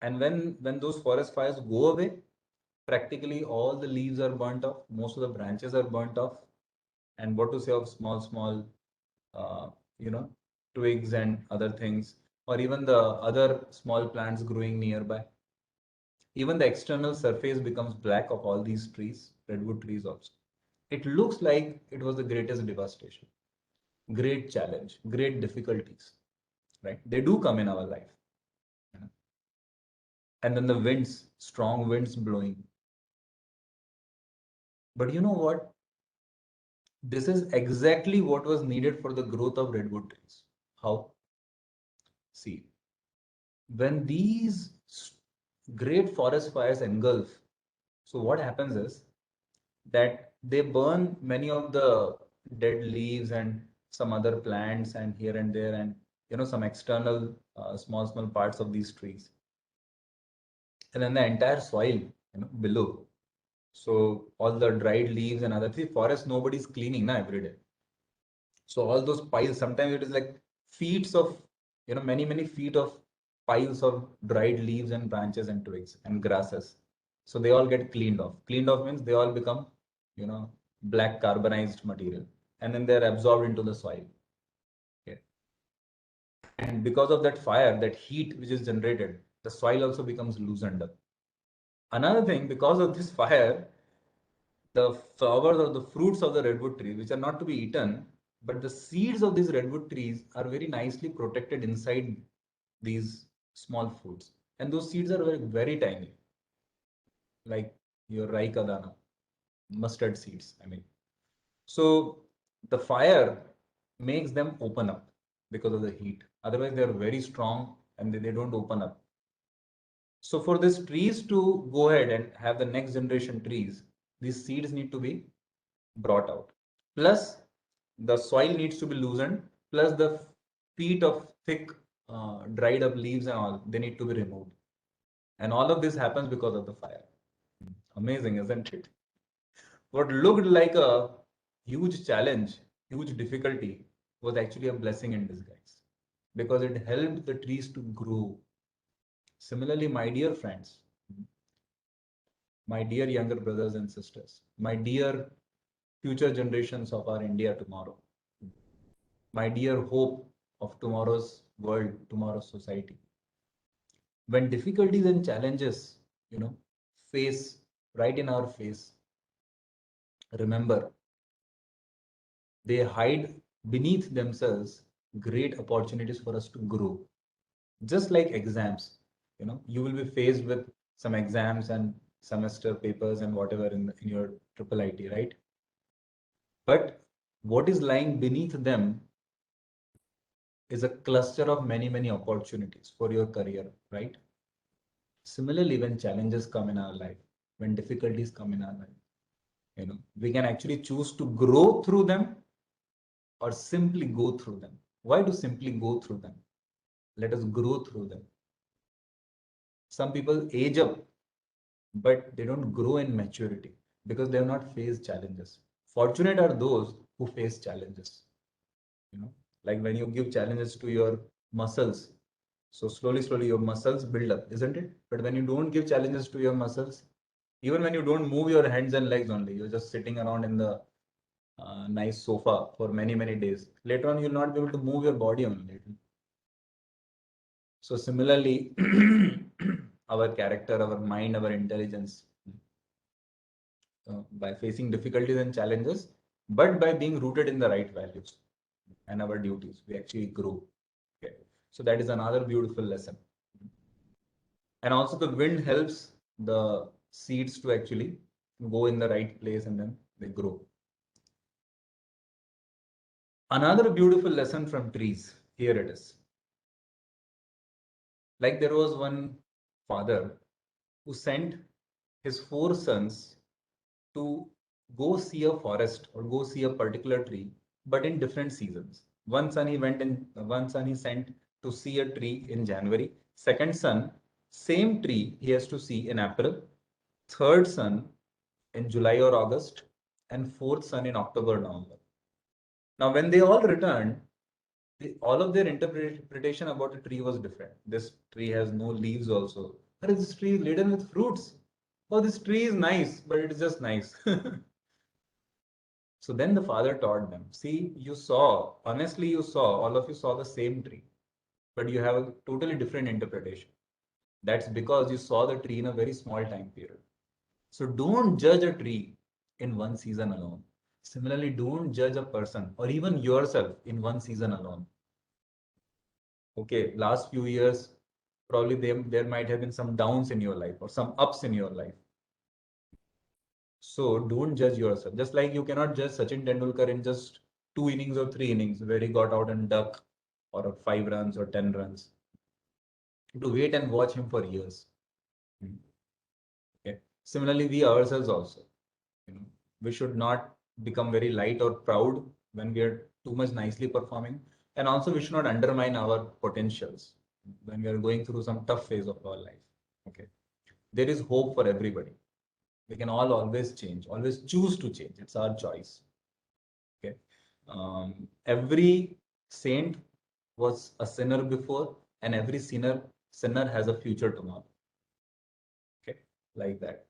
and when those forest fires go away, practically all the leaves are burnt off, most of the branches are burnt off, and what to say of small uh, you know twigs and other things, or even the other small plants growing nearby. Even the external surface becomes black of all these trees, redwood trees also. It looks like it was the greatest devastation, great challenge, great difficulties, right? They do come in our life. And then the winds, strong winds blowing. But you know what? This is exactly what was needed for the growth of redwood trees. How? See, when these great forest fires engulf, so what happens is that they burn many of the dead leaves and some other plants and here and there, and some external small parts of these trees, and then the entire soil below. So all the dried leaves and other things, forest nobody's cleaning na every day. So all those piles, sometimes it is like feet of, many feet of piles of dried leaves and branches and twigs and grasses. So they all get cleaned off. Cleaned off means they all become, black carbonized material, and then they're absorbed into the soil. Okay. And because of that fire, that heat which is generated, the soil also becomes loosened up. Another thing, because of this fire, the flowers or the fruits of the redwood tree, which are not to be eaten, but the seeds of these redwood trees are very nicely protected inside these small fruits. And those seeds are very, very tiny, like your rai ka dana, mustard seeds. I mean, so the fire makes them open up because of the heat. Otherwise, they are very strong and they don't open up. So for these trees to go ahead and have the next generation trees, these seeds need to be brought out. Plus, the soil needs to be loosened. Plus, the feet of thick, dried up leaves and all, they need to be removed. And all of this happens because of the fire. Amazing, isn't it? What looked like a huge challenge, huge difficulty, was actually a blessing in disguise because it helped the trees to grow. Similarly, my dear friends, my dear younger brothers and sisters, my dear future generations of our India tomorrow, my dear hope of tomorrow's world, tomorrow's society. When difficulties and challenges, face right in our face, remember, they hide beneath themselves great opportunities for us to grow. Just like exams, you will be faced with some exams and semester papers and whatever in your triple IT, right? But what is lying beneath them is a cluster of many, many opportunities for your career, right? Similarly, when challenges come in our life, when difficulties come in our life, we can actually choose to grow through them or simply go through them. Why do simply go through them? Let us grow through them. Some people age up, but they don't grow in maturity because they have not faced challenges. Fortunate are those who face challenges. Like when you give challenges to your muscles, so slowly your muscles build up, isn't it? But when you don't give challenges to your muscles, even when you don't move your hands and legs only, you're just sitting around in the nice sofa for many, many days. Later on, you'll not be able to move your body only. So similarly, our character, our mind, our intelligence, by facing difficulties and challenges, but by being rooted in the right values and our duties, we actually grow. Okay. So that is another beautiful lesson. And also the wind helps the seeds to actually go in the right place and then they grow. Another beautiful lesson from trees. Here it is. Like there was one father who sent his 4 sons to go see a forest or go see a particular tree, but in different seasons. One son he sent to see a tree in January. Second son, same tree he has to see in April. Third son in July or August, and fourth son in October, November. Now, when they all returned, all of their interpretation about the tree was different. This tree has no leaves also. But this tree is laden with fruits. Oh, this tree is nice, but it is just nice. So then the father taught them, see, honestly, all of you saw the same tree, but you have a totally different interpretation. That's because you saw the tree in a very small time period. So don't judge a tree in one season alone. Similarly, don't judge a person or even yourself in one season alone. Okay, last few years, probably there might have been some downs in your life or some ups in your life. So don't judge yourself. Just like you cannot judge Sachin Tendulkar in just 2 innings or 3 innings where he got out and duck or 5 runs or 10 runs. To wait and watch him for years. Okay. Similarly, we ourselves also, we should not become very light or proud when we are too much nicely performing. And also we should not undermine our potentials when we are going through some tough phase of our life. Okay. There is hope for everybody. We can all always change, always choose to change. It's our choice. Okay. Every saint was a sinner before, and every sinner has a future tomorrow. Okay, like that.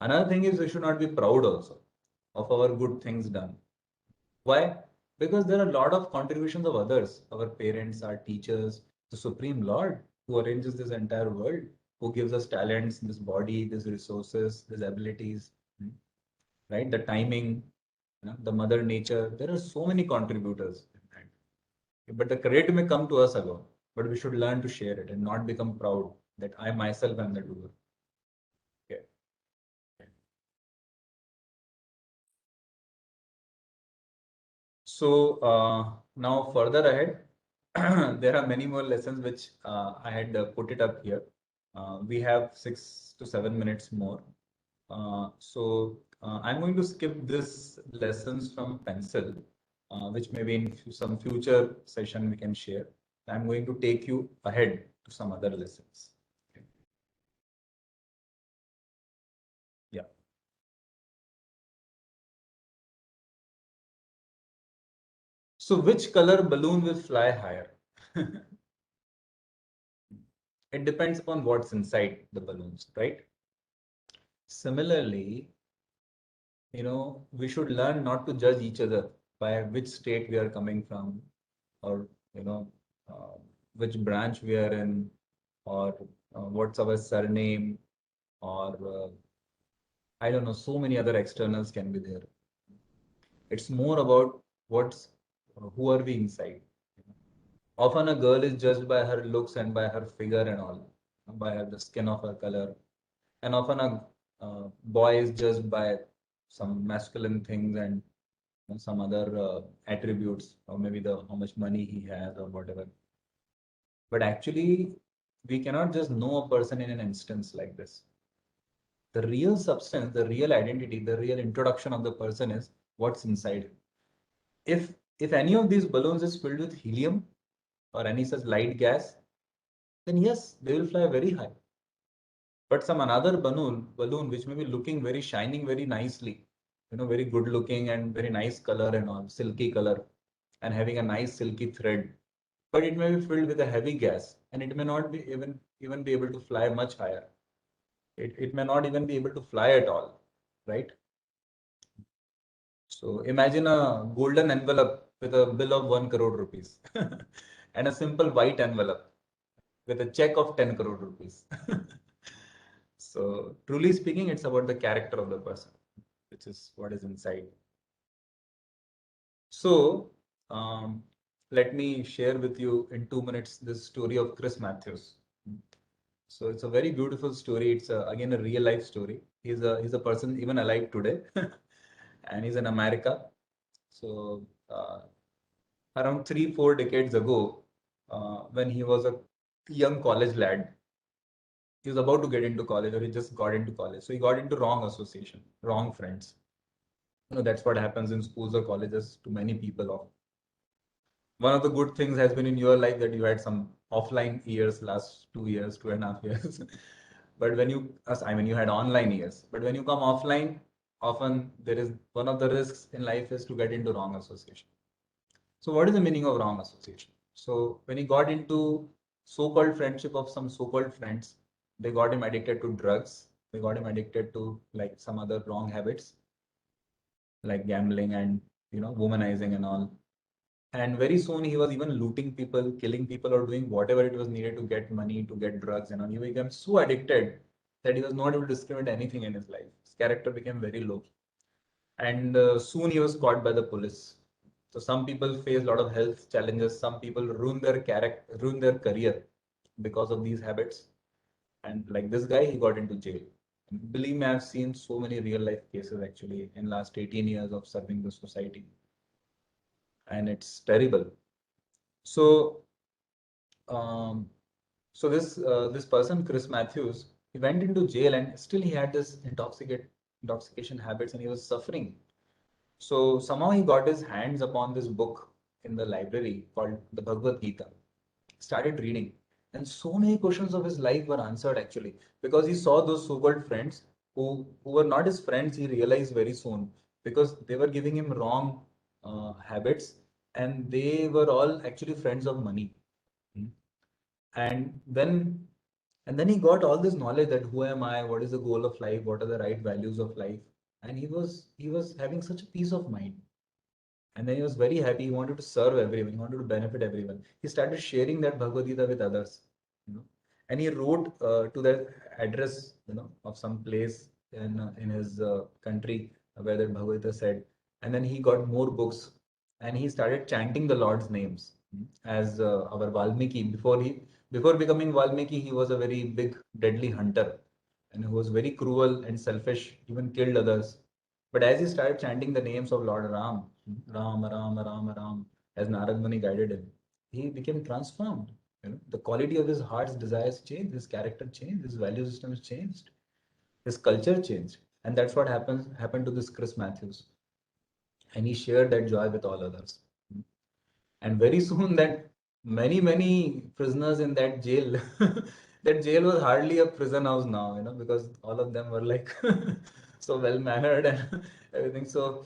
Another thing is we should not be proud also of our good things done. Why? Because there are a lot of contributions of others, our parents, our teachers, the Supreme Lord who arranges this entire world, who gives us talents, this body, these resources, these abilities, right? The timing, the mother nature. There are so many contributors. But the credit may come to us alone. But we should learn to share it and not become proud that I myself am the doer. Okay. So now further ahead, there are many more lessons which I had put it up here. We have 6 to 7 minutes more. I'm going to skip this lessons from pencil, which maybe in some future session we can share. I'm going to take you ahead to some other lessons. Okay. Yeah. So which color balloon will fly higher? It depends upon what's inside the balloons, right? Similarly, we should learn not to judge each other by which state we are coming from, or, uh, which branch we are in, or what's our surname, or I don't know, so many other externals can be there. It's more about who are we inside. Often a girl is judged by her looks and by her figure and all, by the skin of her color. And often a boy is judged by some masculine things and some other attributes, or maybe how much money he has or whatever. But actually, we cannot just know a person in an instance like this. The real substance, the real identity, the real introduction of the person is what's inside. If any of these balloons is filled with helium or any such light gas, then yes, they will fly very high. But some another balloon which may be looking very shining very nicely, very good looking and very nice color and all, silky color, and having a nice silky thread, but it may be filled with a heavy gas and it may not be even be able to fly much higher. It may not even be able to fly at all, right? So imagine a golden envelope with a bill of 1 crore rupees and a simple white envelope with a check of 10 crore rupees. So truly speaking, it's about the character of the person, which is what is inside. So let me share with you in 2 minutes this story of Chris Matthews. So it's a very beautiful story. It's again a real life story. He's a person even alive today, and he's in America. So around 3-4 decades ago, when he was a young college lad, he was about to get into college, or he just got into college. So he got into wrong association, wrong friends. That's what happens in schools or colleges to many people. One of the good things has been in your life that you had some offline years, last 2 years, 2.5 years. But you had online years. But when you come offline, often there is one of the risks in life is to get into wrong association. So what is the meaning of wrong association? So when he got into so-called friendship of some so-called friends, they got him addicted to drugs. They got him addicted to like some other wrong habits, like gambling and womanizing and all. And very soon he was even looting people, killing people, or doing whatever it was needed to get money, to get drugs, and all. He became so addicted that he was not able to discriminate anything in his life. His character became very low. And soon he was caught by the police. So some people face a lot of health challenges. Some people ruin their career because of these habits. And like this guy, he got into jail. And believe me, I've seen so many real life cases actually in last 18 years of serving the society. And it's terrible. So, this person, Chris Matthews, he went into jail and still he had this intoxication habits and he was suffering. So somehow he got his hands upon this book in the library called the Bhagavad Gita. Started reading, and so many questions of his life were answered actually because he saw those so-called friends who were not his friends. He realized very soon because they were giving him wrong habits, and they were all actually friends of money. And then he got all this knowledge that who am I, what is the goal of life, what are the right values of life, and he was having such a peace of mind. And then he was very happy. He wanted to serve everyone. He wanted to benefit everyone. He started sharing that Bhagavad Gita with others, and he wrote to that address, of some place in his country where that Bhagavad Gita said. And then he got more books, and he started chanting the Lord's names as our Valmiki. Before becoming Valmiki, he was a very big, deadly hunter, and who was very cruel and selfish, even killed others. But as he started chanting the names of Lord Ram, Ram, Ram, Ram, Ram, as Narad Muni guided him, he became transformed. The quality of his heart's desires changed, his character changed, his value systems changed, his culture changed. And that's what happened to this Chris Matthews. And he shared that joy with all others. And very soon that many prisoners in that jail, that jail was hardly a prison house now, because all of them were like so well mannered and everything. So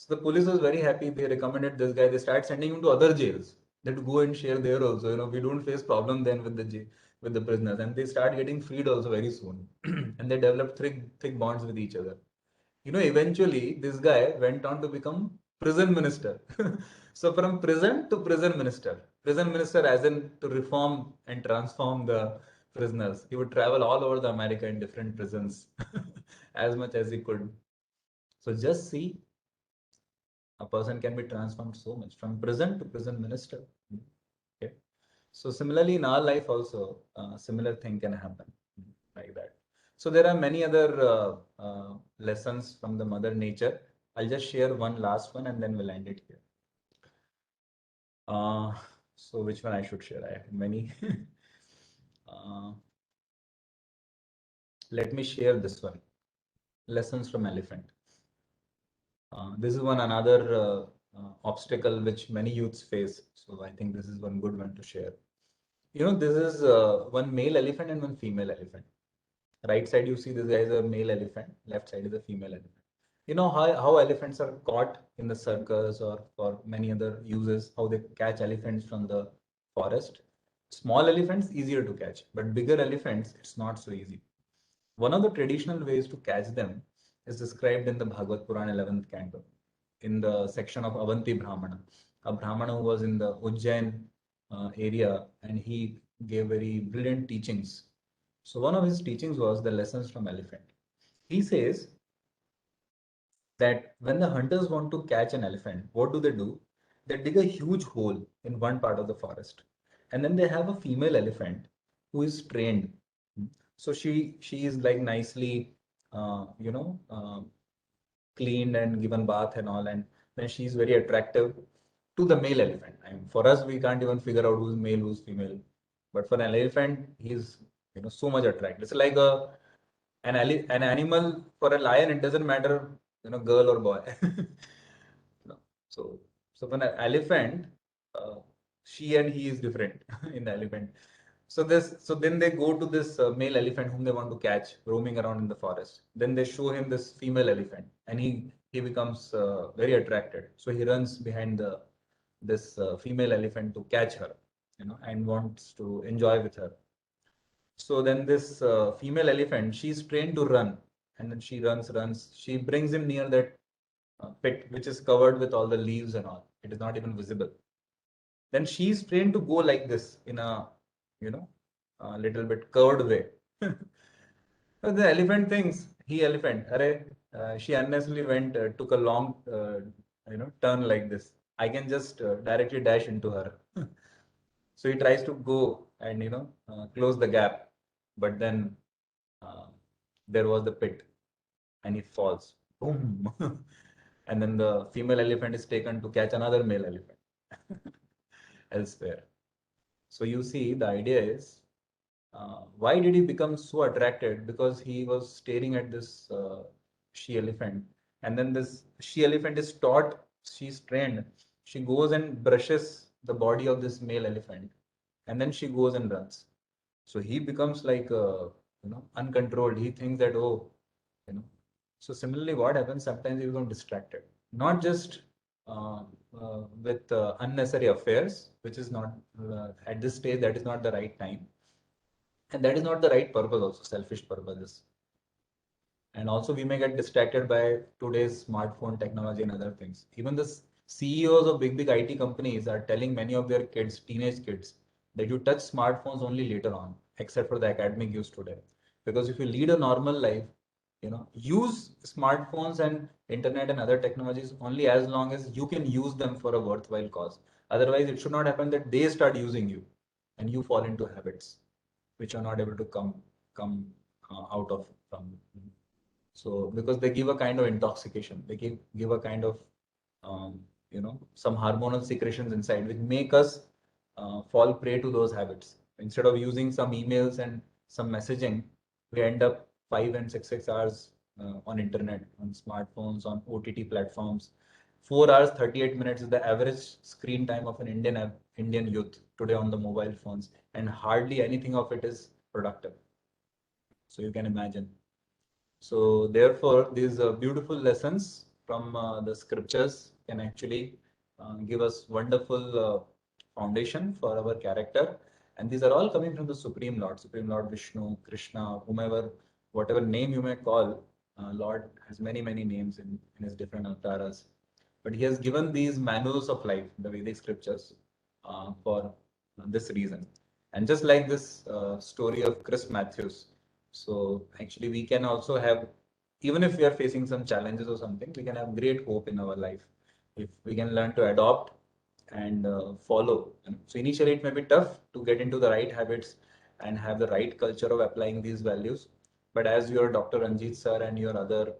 the police was very happy. They recommended this guy. They started sending him to other jails that go and share there also. We don't face problem then with the prisoners, and they start getting freed also very soon. And they developed thick bonds with each other. Eventually this guy went on to become prison minister. So from prison to prison minister as in to reform and transform the prisoners. He would travel all over the America in different prisons as much as he could. So just see, a person can be transformed so much from prison to prison minister. Okay. So similarly in our life also, similar thing can happen like that. So there are many other lessons from the mother nature. I'll just share one last one and then we'll end it here. So which one I should share? I have many. Let me share this one. Lessons from elephant. This is another obstacle which many youths face. So I think this is one good one to share. This is one male elephant and one female elephant. Right side you see this guy is a male elephant, left side is a female elephant. How elephants are caught in the circus or for many other uses, how they catch elephants from the forest. Small elephants easier to catch, but bigger elephants it's not so easy. One of the traditional ways to catch them is described in the Bhagavad Puran 11th canto, in the section of Avanti Brahmana. A Brahmana who was in the Ujjain area, and he gave very brilliant teachings. So one of his teachings was the lessons from elephant. He says that when the hunters want to catch an elephant, what do? They dig a huge hole in one part of the forest, and then they have a female elephant who is trained. So she is like nicely, cleaned and given bath and all, and then she is very attractive to the male elephant. I mean, for us, we can't even figure out who's male, who's female, but for an elephant, he's so much attractive. It's like an animal. For a lion, it doesn't matter, girl or boy. So for an elephant, she and he is different in the elephant. So then they go to this male elephant whom they want to catch roaming around in the forest. Then they show him this female elephant, and he becomes very attracted. So he runs behind this female elephant to catch her, and wants to enjoy with her. So then this female elephant, she's trained to run, and then she runs. She brings him near that pit, which is covered with all the leaves and all. It is not even visible. Then she's trained to go like this in a, a little bit curved way. So the elephant thinks, she unnecessarily took a long, turn like this. I can just directly dash into her. So he tries to go and, close the gap. But then there was the pit and he falls. Boom. And then the female elephant is taken to catch another male elephant elsewhere. So you see, the idea is, why did he become so attracted? Because he was staring at this she elephant, and then this she elephant is taught, she's trained. She goes and brushes the body of this male elephant, and then she goes and runs. So he becomes like uncontrolled. He thinks that, oh, So similarly, what happens sometimes you become distracted, not just with unnecessary affairs, which is not at this stage, that is not the right time. And that is not the right purpose also, selfish purposes. And also we may get distracted by today's smartphone technology and other things. Even the CEOs of big IT companies are telling many of their kids, teenage kids, that you touch smartphones only later on, except for the academic use today. Because if you lead a normal life, use smartphones and internet and other technologies only as long as you can use them for a worthwhile cause. Otherwise, it should not happen that they start using you and you fall into habits which are not able to come out of from. So because they give a kind of intoxication, they give a kind of some hormonal secretions inside which make us fall prey to those habits. Instead of using some emails and some messaging, we end up 5 and 6 hours on internet, on smartphones, on OTT platforms. 4 hours 38 minutes is the average screen time of an Indian youth today on the mobile phones, and hardly anything of it is productive. So you can imagine. So therefore, these beautiful lessons from the scriptures can actually give us wonderful foundation for our character. And these are all coming from the Supreme Lord Vishnu, Krishna, whomever, whatever name you may call. Lord has many, many names in his different avatars. But he has given these manuals of life, the Vedic scriptures, for this reason. And just like this story of Chris Matthews, so actually we can also have, even if we are facing some challenges or something, we can have great hope in our life if we can learn to adopt and follow. So initially it may be tough to get into the right habits and have the right culture of applying these values. But as your Dr. Ranjit sir and your other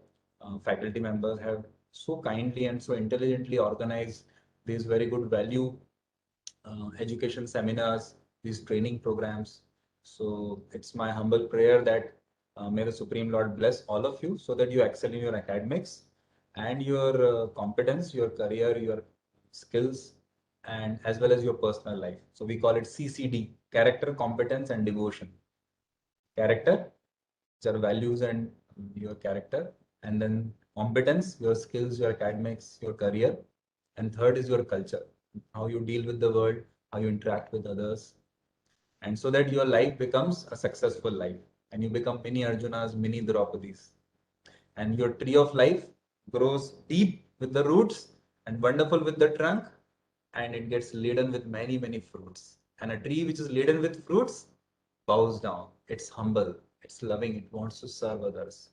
faculty members have so kindly and so intelligently organized these very good value education seminars, these training programs. So it's my humble prayer that may the Supreme Lord bless all of you so that you excel in your academics and your competence, your career, your skills, and as well as your personal life. So we call it CCD, character, competence, and devotion. Character, which are values and your character, and then competence, your skills, your academics, your career, and third is your culture, how you deal with the world, how you interact with others, and so that your life becomes a successful life and you become mini Arjunas, mini Draupadis. And your tree of life grows deep with the roots and wonderful with the trunk, and it gets laden with many, many fruits. And a tree which is laden with fruits bows down. It's humble, it's loving, it wants to serve others.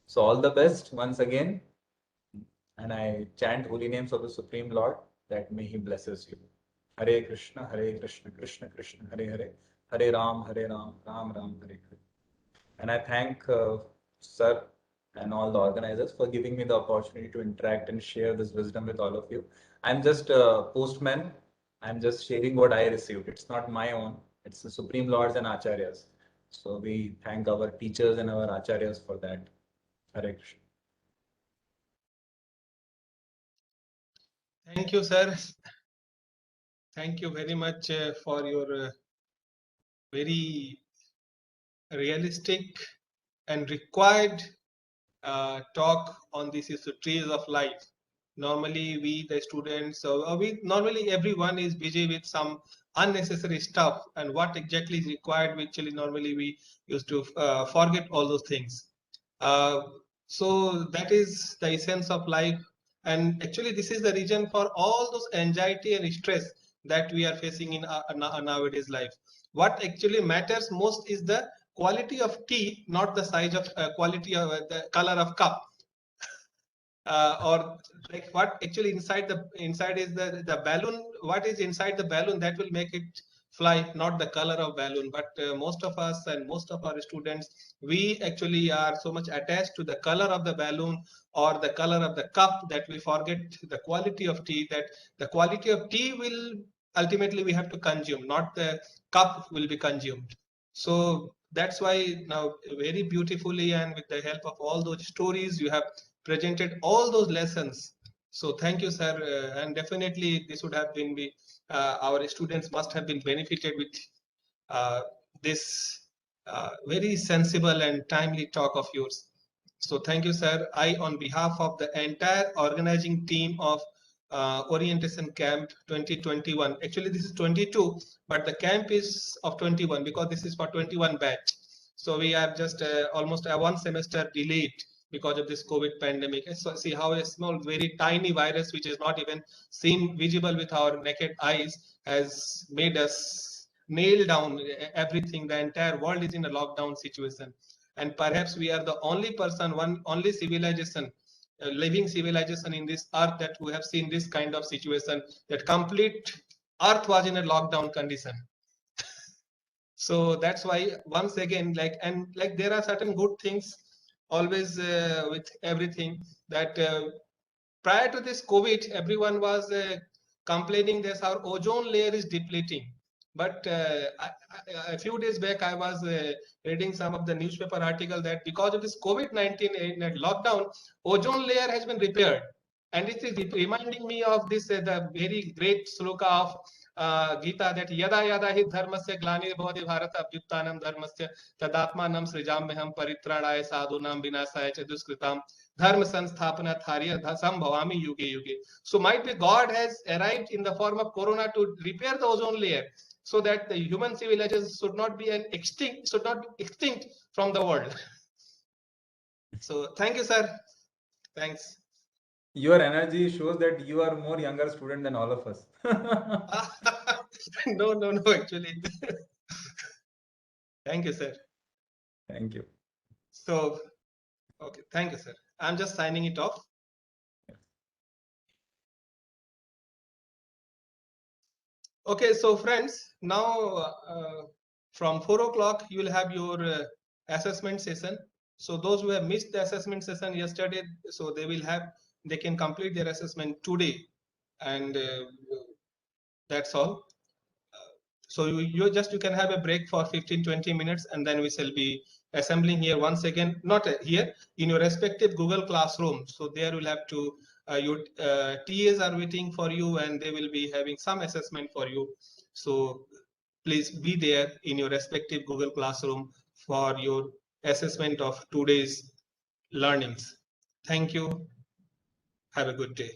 So all the best once again. And I chant holy names of the Supreme Lord that may he blesses you. Hare Krishna, Krishna Krishna, Hare Hare, Hare Ram, Ram Ram, Hare Hare. And I thank Sir and all the organizers for giving me the opportunity to interact and share this wisdom with all of you. I'm just a postman. I'm just sharing what I received. It's not my own. It's the Supreme Lords and Acharyas. So we thank our teachers and our Acharyas for that. Hare Krishna. Thank you, sir. Thank you very much for your very realistic and required talk on this is the trees of life. Normally, we the students, we normally everyone is busy with some unnecessary stuff, and what exactly is required. Actually, normally we used to forget all those things. So that is the essence of life, and actually, this is the reason for all those anxiety and stress that we are facing in nowadays life. What actually matters most is the quality of tea, not the size of quality of the color of cup. Or like what actually inside is the balloon. What is inside the balloon that will make it fly, not the color of balloon. But most of us and most of our students, we actually are so much attached to the color of the balloon or the color of the cup that we forget the quality of tea. That the quality of tea will ultimately we have to consume, not the cup will be consumed. So that's why now very beautifully and with the help of all those stories you have presented all those lessons. So thank you, sir, and definitely this would have been our students must have been benefited with this very sensible and timely talk of yours. So thank you, sir. I, on behalf of the entire organizing team of Orientation Camp 2021, actually this is 22, but the camp is of 21 because this is for 21 batch. So we are just almost a 1 semester delayed because of this COVID pandemic. So see how a small, very tiny virus, which is not even seen visible with our naked eyes, has made us nail down everything. The entire world is in a lockdown situation, and perhaps we are the only person, only civilization, living civilization in this earth that we have seen this kind of situation. That complete earth was in a lockdown condition. So that's why once again, like there are certain good things always with everything that prior to this COVID, everyone was complaining that our ozone layer is depleting. But a few days back, I was reading some of the newspaper article that because of this COVID-19 lockdown, ozone layer has been repaired. And it is reminding me of this, the very great sloka of Gita, that yada yada hi dharmasya glani bhavati bharata abhyuttanam dharmasya tadatmanam srijamyaham paritradaaya sadhunam vinasaya cha duskritam dharma sansthapanat harya sambhavami yuge yuge. So might be God has arrived in the form of corona to repair the ozone layer, so that the human civilization should not be extinct from the world. So thank you, sir. Thanks. Your energy shows that you are more younger student than all of us. No, actually. Thank you, sir. Thank you. So, okay, thank you, sir. I'm just signing it off. Okay, so friends, now from 4 o'clock, you will have your assessment session. So those who have missed the assessment session yesterday, so they can complete their assessment today, and that's all. So you can have a break for 15-20 minutes, and then we shall be assembling here once again, not here, in your respective Google Classroom. So there you'll have to, your TAs are waiting for you, and they will be having some assessment for you. So please be there in your respective Google Classroom for your assessment of today's learnings. Thank you. Have a good day.